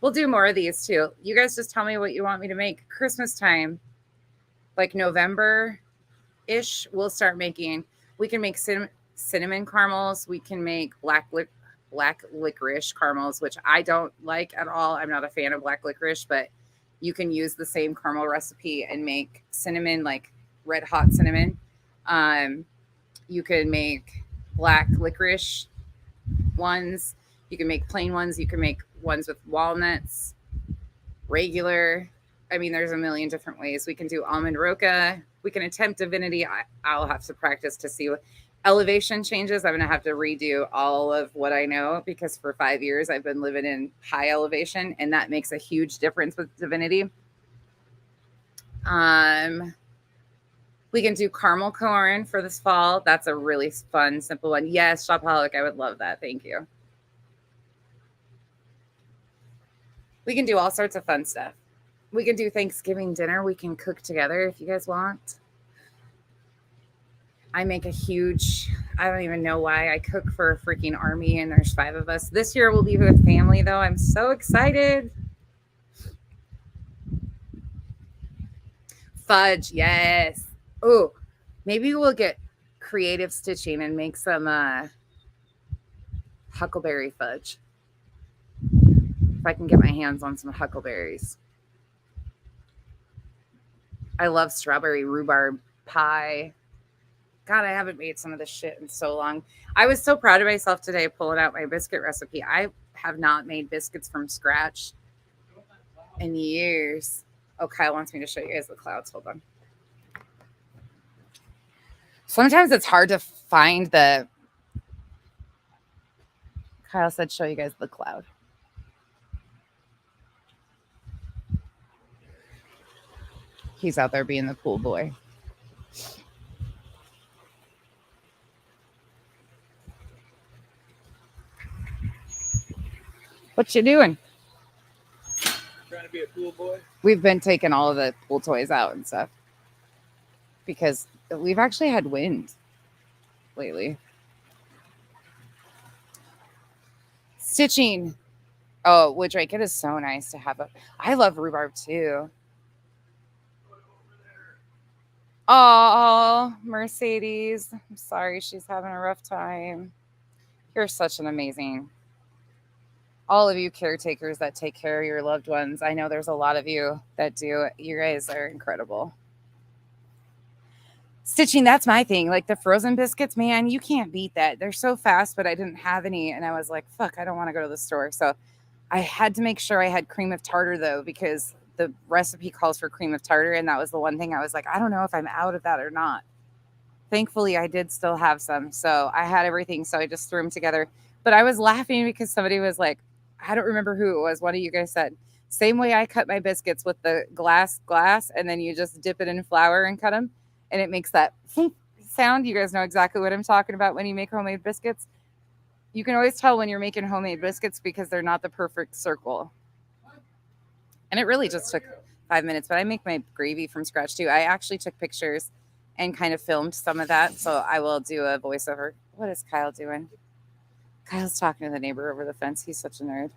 We'll do more of these too. You guys just tell me what you want me to make. Christmas time, like November-ish, we'll start making. We can make cinnamon caramels. We can make black licorice caramels, which I don't like at all. I'm not a fan of black licorice, but you can use the same caramel recipe and make cinnamon, like red hot cinnamon. You can make black licorice ones. You can make plain ones. You can make ones with walnuts, regular. I mean, there's a million different ways. We can do almond roca. We can attempt divinity. I'll have to practice to see what elevation changes. I'm going to have to redo all of what I know, because for 5 years I've been living in high elevation, and that makes a huge difference with divinity. We can do caramel corn for this fall. That's a really fun, simple one. Yes, Shopaholic, I would love that. Thank you. We can do all sorts of fun stuff. We can do Thanksgiving dinner. We can cook together if you guys want. I make I don't even know why. I cook for a freaking army, and there's 5 of us. This year we'll be with family, though. I'm so excited. Fudge, yes. Oh, maybe we'll get creative stitching and make some huckleberry fudge. If I can get my hands on some huckleberries. I love strawberry rhubarb pie. God, I haven't made some of this shit in so long. I was so proud of myself today pulling out my biscuit recipe. I have not made biscuits from scratch in years. Oh, Kyle wants me to show you guys the clouds. Hold on. Sometimes it's hard to find the... Kyle said show you guys the cloud. He's out there being the pool boy. What you doing? Trying to be a pool boy. We've been taking all of the pool toys out and stuff because we've actually had wind lately. Stitching. Oh, Wooddrake, it is so nice to have I love rhubarb too. Oh, Mercedes. I'm sorry she's having a rough time. You're such an amazing... All of you caretakers that take care of your loved ones. I know there's a lot of you that do. You guys are incredible. Stitching, that's my thing. Like the frozen biscuits, man, you can't beat that. They're so fast, but I didn't have any. And I was like, fuck, I don't want to go to the store. So I had to make sure I had cream of tartar, though, because the recipe calls for cream of tartar. And that was the one thing I was like, I don't know if I'm out of that or not. Thankfully, I did still have some. So I had everything. So I just threw them together. But I was laughing because somebody was like, I don't remember who it was. One of you guys said, same way I cut my biscuits with the glass, and then you just dip it in flour and cut them. and it makes that sound. You guys know exactly what I'm talking about when you make homemade biscuits. You can always tell when you're making homemade biscuits because they're not the perfect circle. And it really just took 5 minutes, but I make my gravy from scratch too. I actually took pictures and kind of filmed some of that. So I will do a voiceover. What is Kyle doing? Kyle's talking to the neighbor over the fence. He's such a nerd.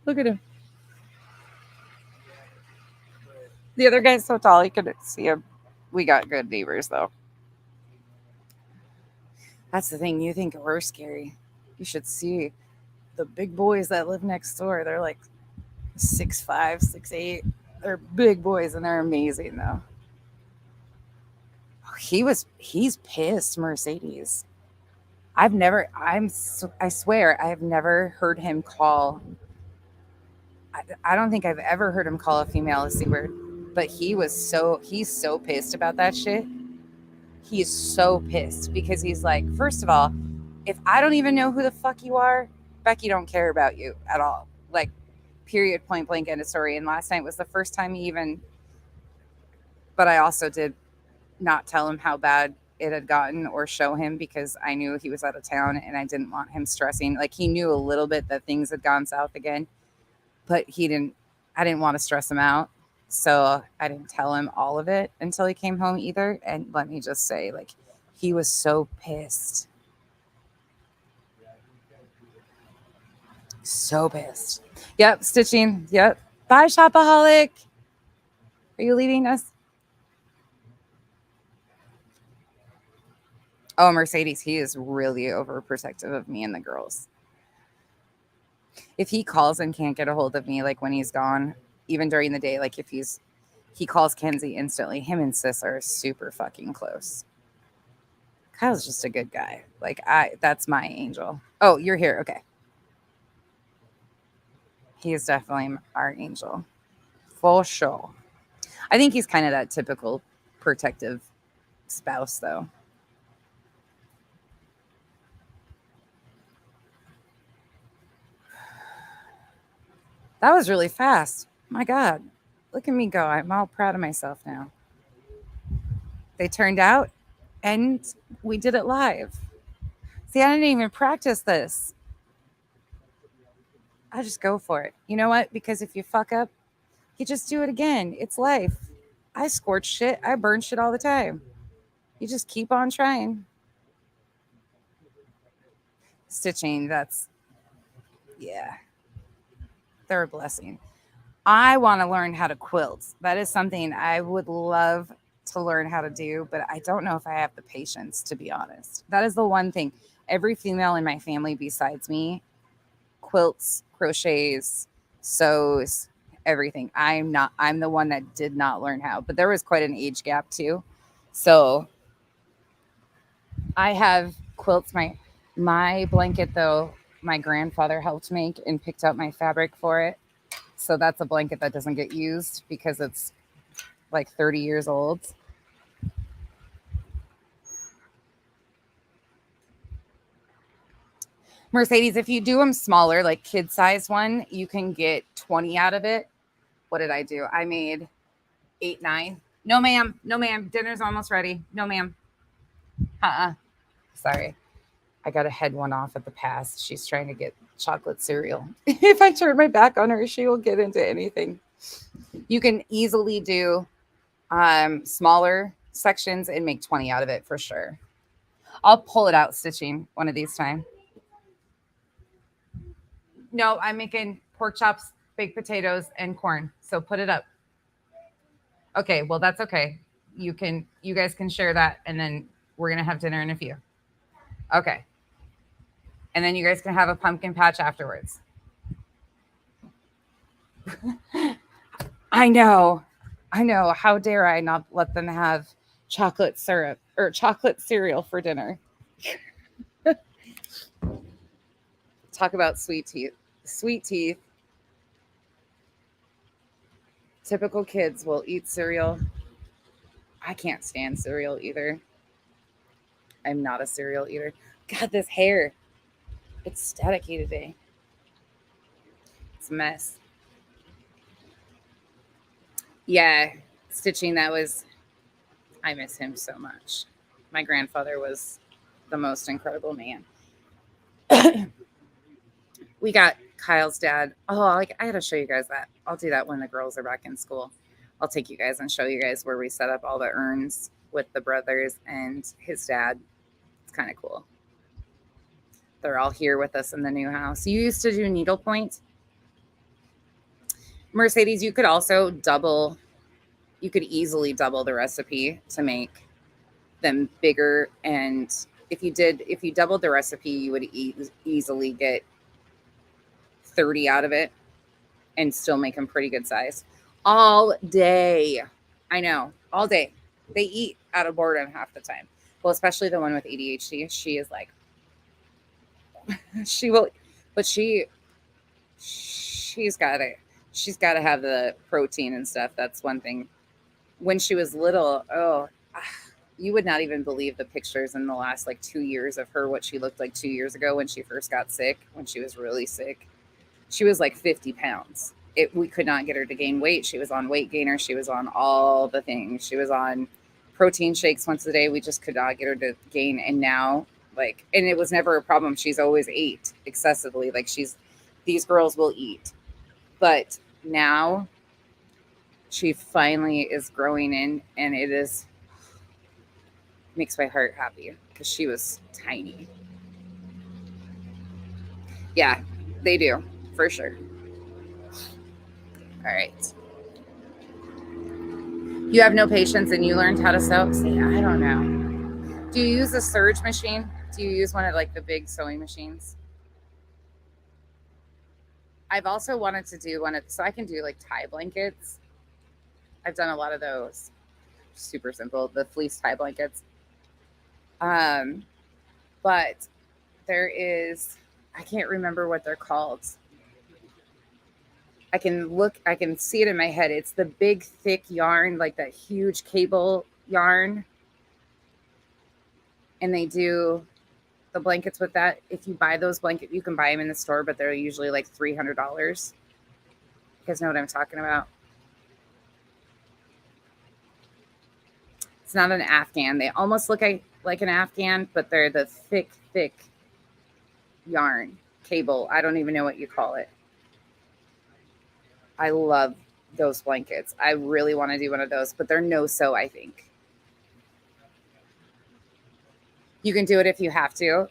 Look at him. The other guy's so tall he couldn't see him. We got good neighbors though. That's the thing. You think we're scary. You should see the big boys that live next door. They're like 6'5", 6'8". They're big boys and they're amazing though. He's pissed, Mercedes. I swear I have never heard him call. I don't think I've ever heard him call a female a C word, but he's so pissed about that shit. He's so pissed because he's like, first of all, if I don't even know who the fuck you are, Becky don't care about you at all. Like, period, point blank, end of story. And last night was the first time but I also did not tell him how bad it had gotten or show him because I knew he was out of town and I didn't want him stressing. Like, he knew a little bit that things had gone south again, but I didn't want to stress him out. So I didn't tell him all of it until he came home either. And let me just say, like, he was so pissed. So pissed. Yep, stitching. Yep. Bye, Shopaholic. Are you leaving us? Oh, Mercedes, he is really overprotective of me and the girls. If he calls and can't get a hold of me, like when he's gone, even during the day, like if he calls Kenzie instantly. Him and Sis are super fucking close. Kyle's just a good guy. Like, that's my angel. Oh, you're here. Okay. He is definitely our angel. For sure. I think he's kind of that typical protective spouse, though. That was really fast. My God. Look at me go. I'm all proud of myself now. They turned out and we did it live. See, I didn't even practice this. I just go for it. You know what? Because if you fuck up, you just do it again. It's life. I scorch shit. I burn shit all the time. You just keep on trying. Stitching, yeah. They're a blessing. I want to learn how to quilt. That is something I would love to learn how to do, but I don't know if I have the patience, to be honest. That is the one thing. Every female in my family besides me quilts, crochets, sews, everything. I'm the one that did not learn how, but there was quite an age gap too. So I have quilts. My blanket though, my grandfather helped make and picked out my fabric for it. So that's a blanket that doesn't get used because it's like 30 years old. Mercedes, if you do them smaller, like kid size one, you can get 20 out of it. What did I do? I made 8, 9. No, ma'am. No, ma'am. Dinner's almost ready. No, ma'am. Sorry. I got to head one off at the pass. She's trying to get chocolate cereal. If I turn my back on her, she will get into anything. You can easily do smaller sections and make 20 out of it for sure. I'll pull it out stitching one of these times. No, I'm making pork chops, baked potatoes, and corn. So put it up. Okay, well, that's okay. You guys can share that, and then we're going to have dinner in a few. Okay. And then you guys can have a pumpkin patch afterwards. I know. How dare I not let them have chocolate syrup or chocolate cereal for dinner? Talk about sweet teeth. Sweet teeth. Typical kids will eat cereal. I can't stand cereal either. I'm not a cereal eater. God, this hair. It's staticky today. It's a mess. Yeah. stitching. I miss him so much. My grandfather was the most incredible man. We got Kyle's dad. Oh, I got to show you guys that. I'll do that when the girls are back in school. I'll take you guys and show you guys where we set up all the urns with the brothers and his dad. It's kind of cool. They're all here with us in the new house. You used to do needlepoint. Mercedes, you could also you could easily double the recipe to make them bigger. And if you doubled the recipe, you would easily get 30 out of it and still make them pretty good size. All day. I know, all day. They eat out of boredom half the time. Well, especially the one with ADHD. She is like, she will, but she's got to have the protein and stuff. That's one thing. When she was little, you would not even believe the pictures in the last like 2 years of her, what she looked like 2 years ago when she first got sick, when she was really sick. She was like 50 pounds. We could not get her to gain weight. She was on weight gainer. She was on all the things. She was on protein shakes once a day. We just could not get her to gain. And now, and it was never a problem. She's always ate excessively. These girls will eat. But now she finally is growing in, and makes my heart happy because she was tiny. Yeah, they do, for sure. All right. You have no patience and you learned how to sew? See, I don't know. Do you use a surge machine? Do you use one of the big sewing machines? I've also wanted to do so I can do tie blankets. I've done a lot of those. Super simple, the fleece tie blankets. But there is, I can't remember what they're called. I can see it in my head. It's the big, thick yarn, like that huge cable yarn. And they do the blankets with that. If you buy those blankets, you can buy them in the store, but they're usually like $300. You guys know what I'm talking about? It's not an Afghan. They almost look like an Afghan, but they're the thick, thick yarn cable. I don't even know what you call it. I love those blankets. I really want to do one of those, but they're no-sew, I think. You can do it if you have to.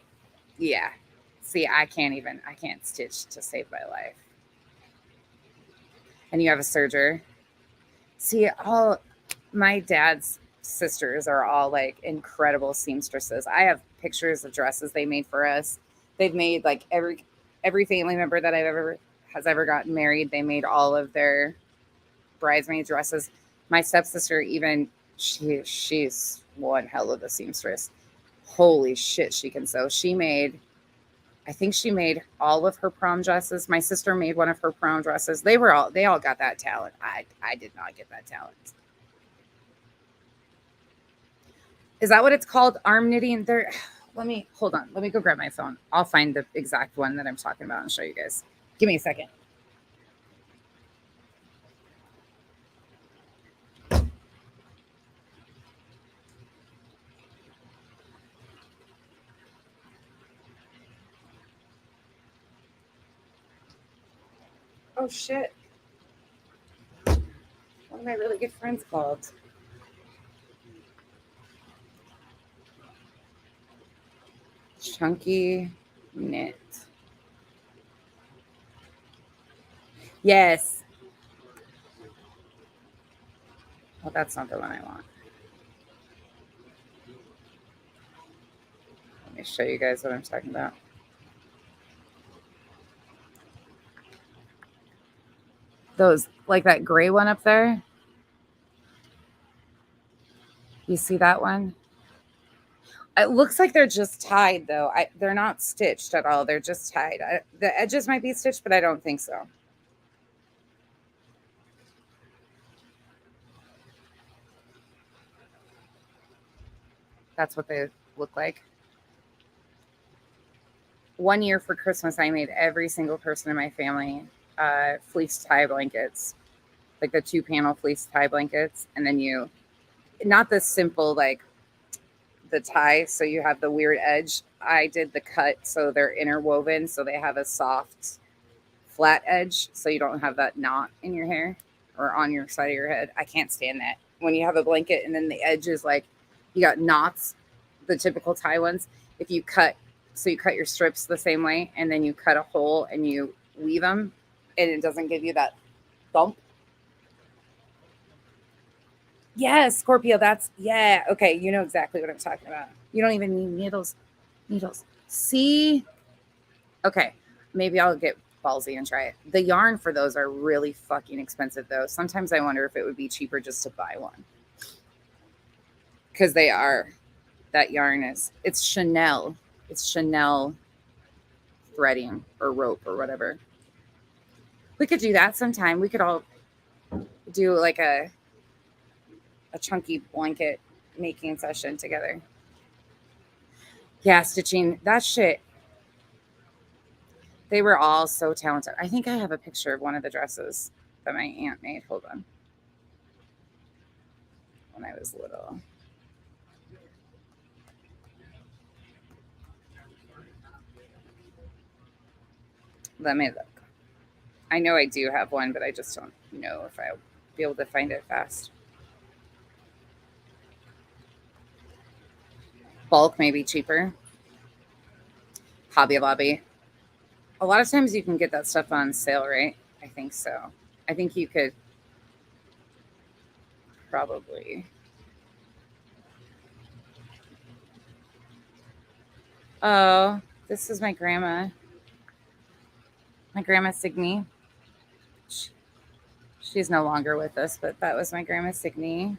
Yeah. See, I can't stitch to save my life. And you have a serger. See, all my dad's sisters are all incredible seamstresses. I have pictures of dresses they made for us. They've made every family member that has ever gotten married. They made all of their bridesmaid dresses. My stepsister, even she's one hell of a seamstress. Holy shit, she can sew. I think she made all of her prom dresses. My sister made one of her prom dresses. They all got that talent. I did not get that talent. Is that what it's called? Arm knitting? Hold on. Let me go grab my phone. I'll find the exact one that I'm talking about and show you guys. Give me a second. Oh, shit. One of my really good friends called. Chunky knit. Yes. Well, that's not the one I want. Let me show you guys what I'm talking about. Those, like that gray one up there. You see that one? It looks like they're just tied, though. They're not stitched at all. They're just tied. The edges might be stitched, but I don't think so. That's what they look like. One year for Christmas, I made every single person in my family fleece tie blankets. like the 2-panel fleece tie blankets, and then you, not the simple like the tie, so you have the weird edge. I did the cut so they're interwoven, so they have a soft flat edge, so you don't have that knot in your hair or on your side of your head. I can't stand that when you have a blanket and then the edge is like you got knots, the typical tie ones. If you cut, so you cut your strips the same way, and then you cut a hole and you weave them, and it doesn't give you that bump. Yes, Scorpio, that's, yeah. Okay, you know exactly what I'm talking about. You don't even need needles. Needles. See? Okay, maybe I'll get ballsy and try it. The yarn for those are really fucking expensive, though. Sometimes I wonder if it would be cheaper just to buy one. Because they are. That yarn is, it's Chanel. It's Chanel threading or rope or whatever. We could do that sometime. We could all do like a chunky blanket making session together. Yeah, stitching, that shit. They were all so talented. I think I have a picture of one of the dresses that my aunt made. Hold on. When I was little. Let me look. I know I do have one, but I just don't know if I'll be able to find it fast. Bulk may be cheaper. Hobby Lobby. A lot of times you can get that stuff on sale, right? I think so. I think you could probably. Oh, this is my grandma. My grandma Signe. She's no longer with us, but that was my grandma Signe.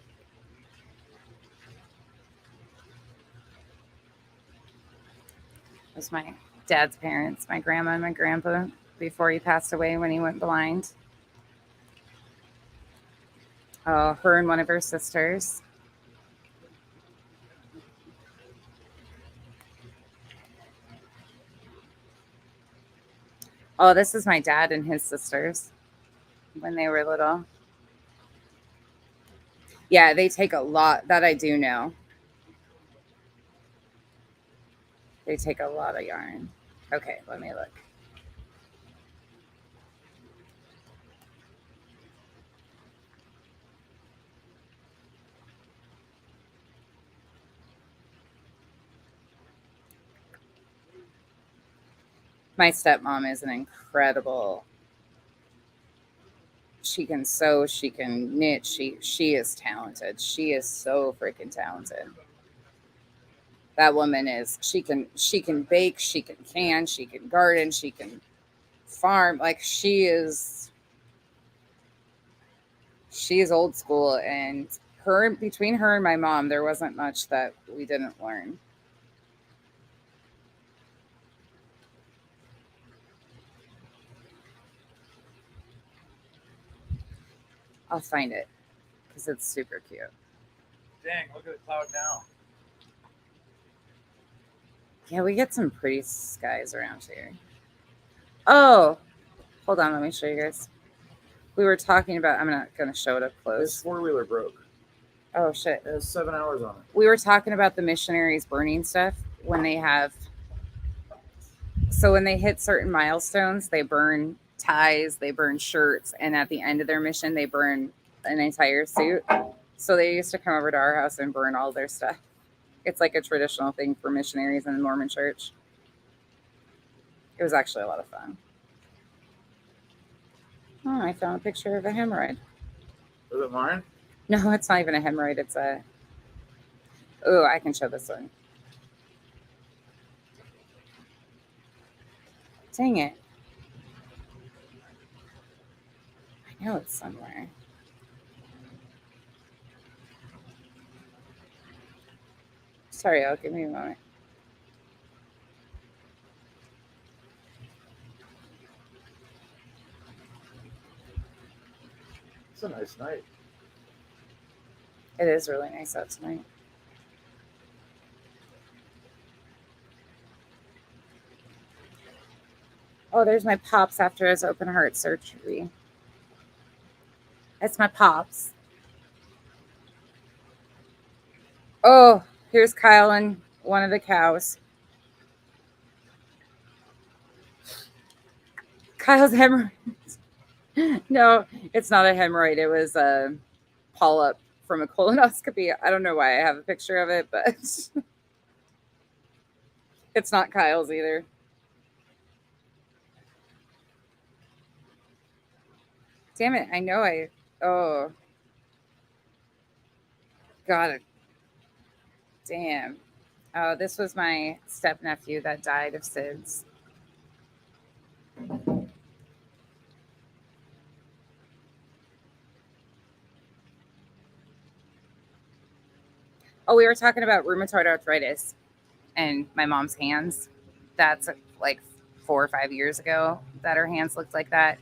It was my dad's parents, my grandma and my grandpa, before he passed away when he went blind. Oh, her and one of her sisters. Oh, this is my dad and his sisters when they were little. Yeah, they take a lot. That I do know. They take a lot of yarn. Okay, let me look. My stepmom is an incredible. She can sew, she can knit, she is talented. She is so freaking talented. That woman is, she can bake, she can, she can garden, she can farm. Like she's old school, and her, between her and my mom, there wasn't much that we didn't learn. I'll find it because it's super cute. Dang, look at the cloud now. Yeah, we get some pretty skies around here. Oh, hold on, let me show you guys. We were talking about, I'm not going to show it up This close. 4-wheeler broke. Oh, shit. It has 7 hours on it. We were talking about the missionaries burning stuff when they have, so when they hit certain milestones, they burn ties, they burn shirts, and at the end of their mission, they burn an entire suit. So they used to come over to our house and burn all their stuff. It's like a traditional thing for missionaries in the Mormon church. It was actually a lot of fun. Oh, I found a picture of a hemorrhoid. Is it mine? No, it's not even a hemorrhoid. It's a... Oh, I can show this one. Dang it. I know it's somewhere. Sorry, I'll give me a moment. It's a nice night. It is really nice out tonight. Oh, there's my pops after his open heart surgery. That's my pops. Oh, here's Kyle and one of the cows. Kyle's hemorrhoid. No, it's not a hemorrhoid. It was a polyp from a colonoscopy. I don't know why I have a picture of it, but it's not Kyle's either. Damn it. I know I. Oh. Got it. Damn. Oh, this was my stepnephew that died of SIDS. Oh, we were talking about rheumatoid arthritis and my mom's hands. That's like 4 or 5 years ago that her hands looked like that.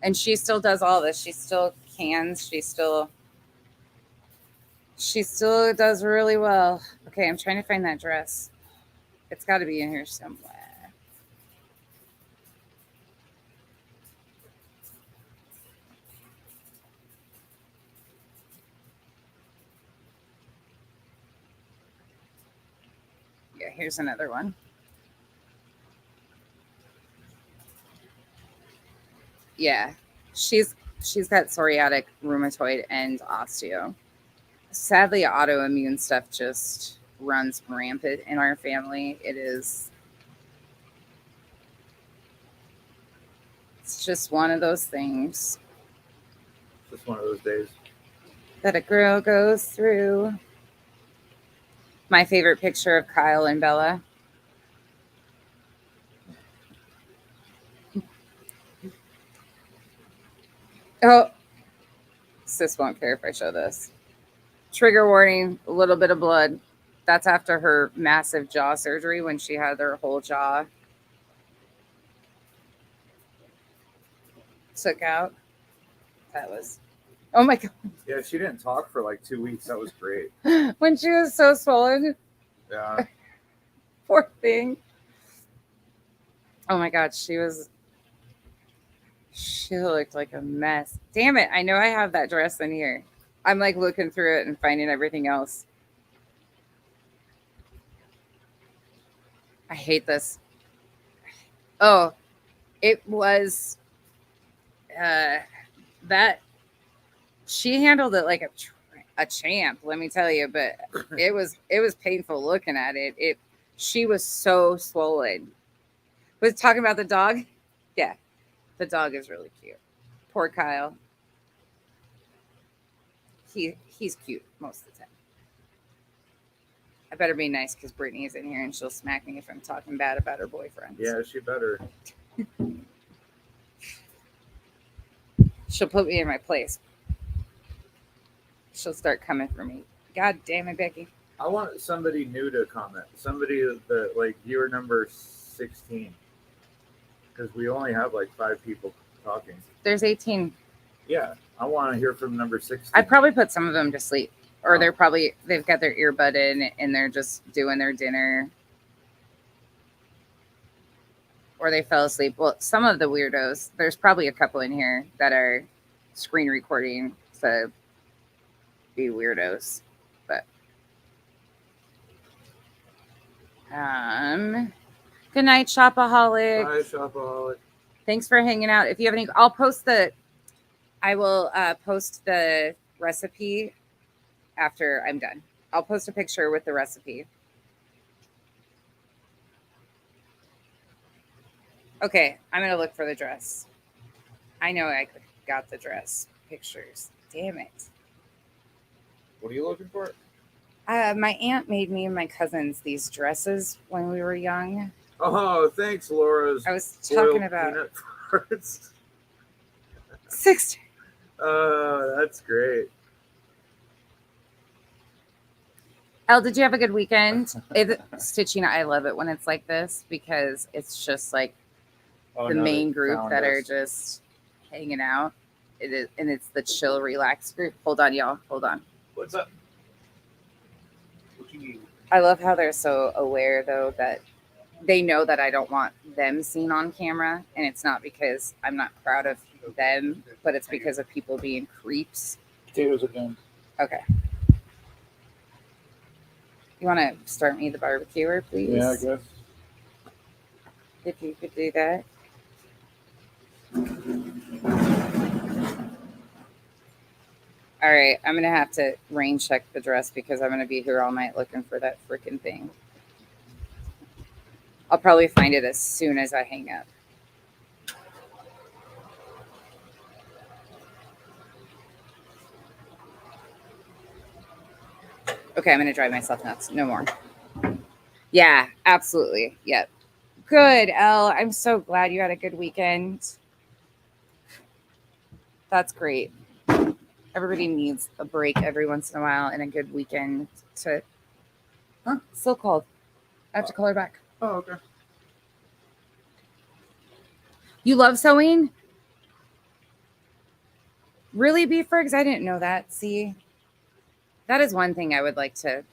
And she still does all this. She still cans. She still does really well. Okay, I'm trying to find that dress. It's got to be in here somewhere. Yeah, here's another one. Yeah, she's got psoriatic, rheumatoid, and osteo. Sadly, autoimmune stuff just runs rampant in our family. It's just one of those things Just one of those days. that a girl goes through. My favorite picture of Kyle and Bella. Oh, sis won't care if I show this. Trigger warning, a little bit of blood. That's after her massive jaw surgery when she had her whole jaw took out. That was, oh my God. Yeah, she didn't talk for like 2 weeks. That was great. When she was so swollen, Yeah. poor thing. Oh my God, she looked like a mess. Damn it, I know I have that dress in here. I'm like looking through it and finding everything else. I hate this. Oh, it was that she handled it like a champ, let me tell you, but it was painful looking at it. She was so swollen. Was talking about the dog? Yeah. The dog is really cute. Poor Kyle. He's cute most of the time. I better be nice because Brittany's in here and she'll smack me if I'm talking bad about her boyfriend. Yeah, she better. She'll put me in my place. She'll start coming for me. God damn it, Becky. I want somebody new to comment. Somebody that like viewer number 16. Because we only have like 5 people talking. There's 18. Yeah, I want to hear from number 16. I'd probably put some of them to sleep. Or they've got their earbud in and they're just doing their dinner. Or they fell asleep. Well, some of the weirdos, there's probably a couple in here that are screen recording to be weirdos. But good night, Shopaholic. Bye, Shopaholic. Thanks for hanging out. If you have any, I will post the recipe after I'm done. I'll post a picture with the recipe. Okay, I'm going to look for the dress. I know I got the dress pictures. Damn it. What are you looking for? My aunt made me and my cousins these dresses when we were young. Oh, thanks, Laura's. I was talking about peanut farts. 60. Oh, that's great. Elle, did you have a good weekend? Stitching, I love it when it's like this because it's just like the main group that are just hanging out. It is, and it's the chill, relaxed group. Hold on, y'all. Hold on. What's up? What you need? I love how they're so aware, though, that they know that I don't want them seen on camera. And it's not because I'm not proud of them, but it's because of people being creeps. Potatoes are done. Okay. You want to start me the barbecuer, please? Yeah, I guess. If you could do that. All right, I'm gonna have to rain check the dress because I'm gonna be here all night looking for that freaking thing. I'll probably find it as soon as I hang up. Okay, I'm gonna drive myself nuts. No more. Yeah, absolutely. Yep. Good, Elle. I'm so glad you had a good weekend. That's great. Everybody needs a break every once in a while and a good weekend to. Huh? Still cold. I have to call her back. Oh, okay. You love sewing? Really, Beefrigs? I didn't know that. See, that is one thing I would like to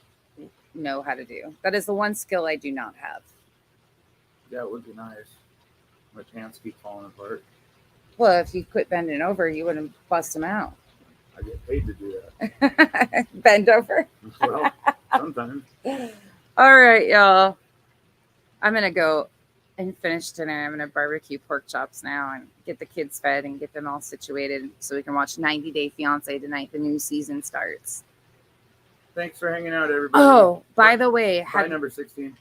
know how to do. That is the one skill I do not have. Yeah, it would be nice. My pants keep falling apart. Well, if you quit bending over, you wouldn't bust them out. I get paid to do that. Bend over. Well, sometimes. All right, y'all. I'm going to go and finish dinner. I'm going to barbecue pork chops now and get the kids fed and get them all situated so we can watch 90 Day Fiancé tonight. The new season starts. Thanks for hanging out, everybody. Oh, by the way, Bye, number 16.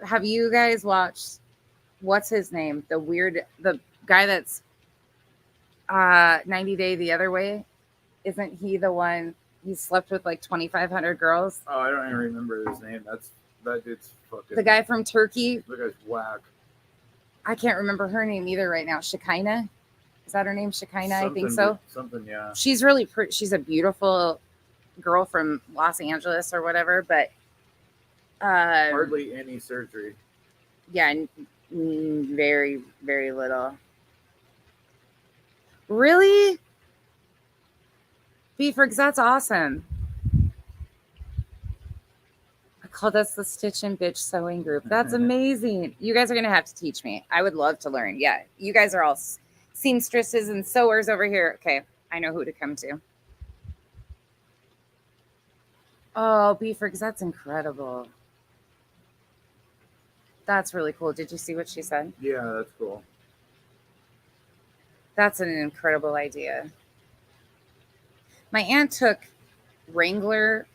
have you guys watched, what's his name? The guy that's 90 Day the Other Way. Isn't he the one, he slept with like 2,500 girls? Oh, I don't even remember his name. That dude's fucking. The guy from Turkey. The guy's whack. I can't remember her name either right now. Shekinah? Is that her name? Shekinah? I think so. Something, yeah. She's really pretty. She's a beautiful girl from Los Angeles or whatever, but Hardly any surgery. yeah, very, very little. Really? Beefrigs, that's awesome. I call this the Stitch and Bitch Sewing Group. That's amazing. You guys are going to have to teach me. I would love to learn. Yeah, you guys are all seamstresses and sewers over here. Okay, I know who to come to. Oh, Beefrigs, that's incredible. That's really cool. Did you see what she said? Yeah, that's cool. That's an incredible idea. My aunt took Wrangler,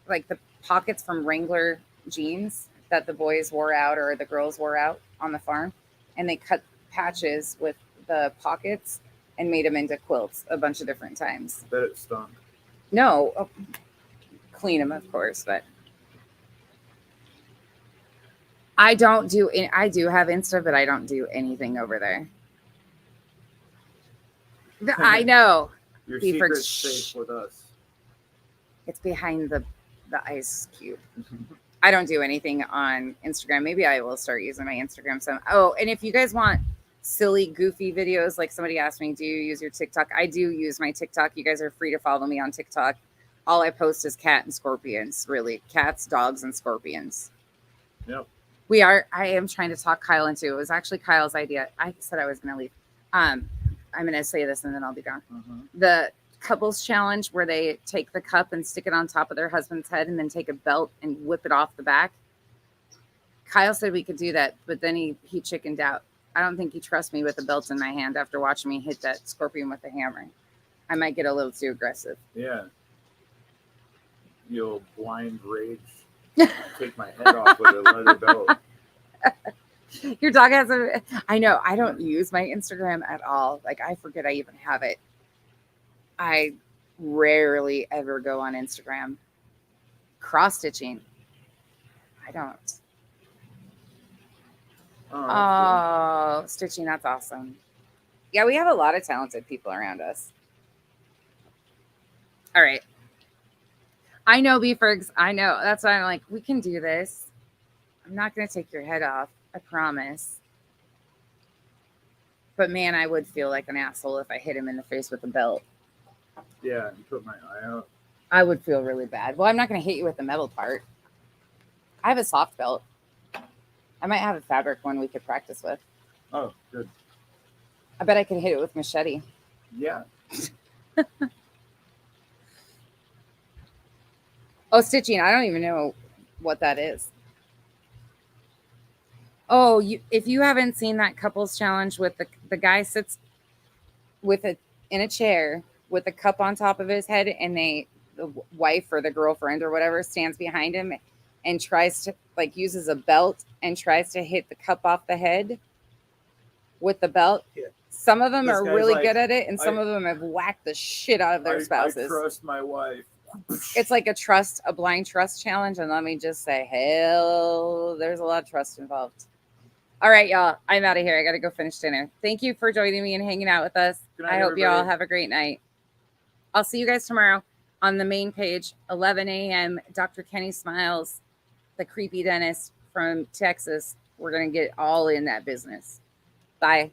like the pockets from Wrangler jeans that the boys wore out or the girls wore out on the farm, and they cut patches with the pockets and made them into quilts a bunch of different times. I bet it stunk. No, clean them, of course, but I don't do. I do have Insta, but I don't do anything over there. I know. Your Beefrigs, secret's shh. safe with us. It's behind the ice cube. I don't do anything on Instagram. Maybe I will start using my Instagram some. Oh, and if you guys want silly, goofy videos, like somebody asked me, do you use your TikTok? I do use my TikTok. You guys are free to follow me on TikTok. All I post is cat and scorpions, really. Cats, dogs, and scorpions. Yep. I am trying to talk Kyle into it. It was actually Kyle's idea. I said I was going to leave. I'm going to say this and then I'll be gone. The couples challenge where they take the cup and stick it on top of their husband's head and then take a belt and whip it off the back. Kyle said we could do that, but then he chickened out. I don't think he trusts me with a belt in my hand after watching me hit that scorpion with a hammer. I might get a little too aggressive. Yeah. You'll blind rage. Take my head off with a leather belt. Your dog has I know. I don't use my Instagram at all. Like, I forget I even have it. I rarely ever go on Instagram. Cross stitching. I don't. Oh, Oh, stitching. That's awesome. Yeah, we have a lot of talented people around us. All right. I know, Beefrigs. I know. That's why I'm like, we can do this. I'm not going to take your head off. I promise. But man, I would feel like an asshole if I hit him in the face with a belt. yeah, you put my eye out. I would feel really bad. Well, I'm not going to hit you with the metal part. I have a soft belt. I might have a fabric one we could practice with. Oh, good. I bet I could hit it with machete. Yeah. Oh, stitching. I don't even know what that is. Oh, if you haven't seen that couples challenge with the guy sits with in a chair with a cup on top of his head, and the wife or the girlfriend or whatever stands behind him and tries to like uses a belt and tries to hit the cup off the head with the belt. Yeah. Some of them This are guy's really like, good at it, and some of them have whacked the shit out of their spouses. I trust my wife. It's like a blind trust challenge, and let me just say, hell, there's a lot of trust involved. All right, y'all, I'm out of here. I got to go finish dinner. Thank you for joining me and hanging out with us. Good night, I hope everybody. you all have a great night. I'll see you guys tomorrow on the main page, 11 a.m. Dr. Kenny Smiles, the creepy dentist from Texas. We're going to get all in that business. Bye.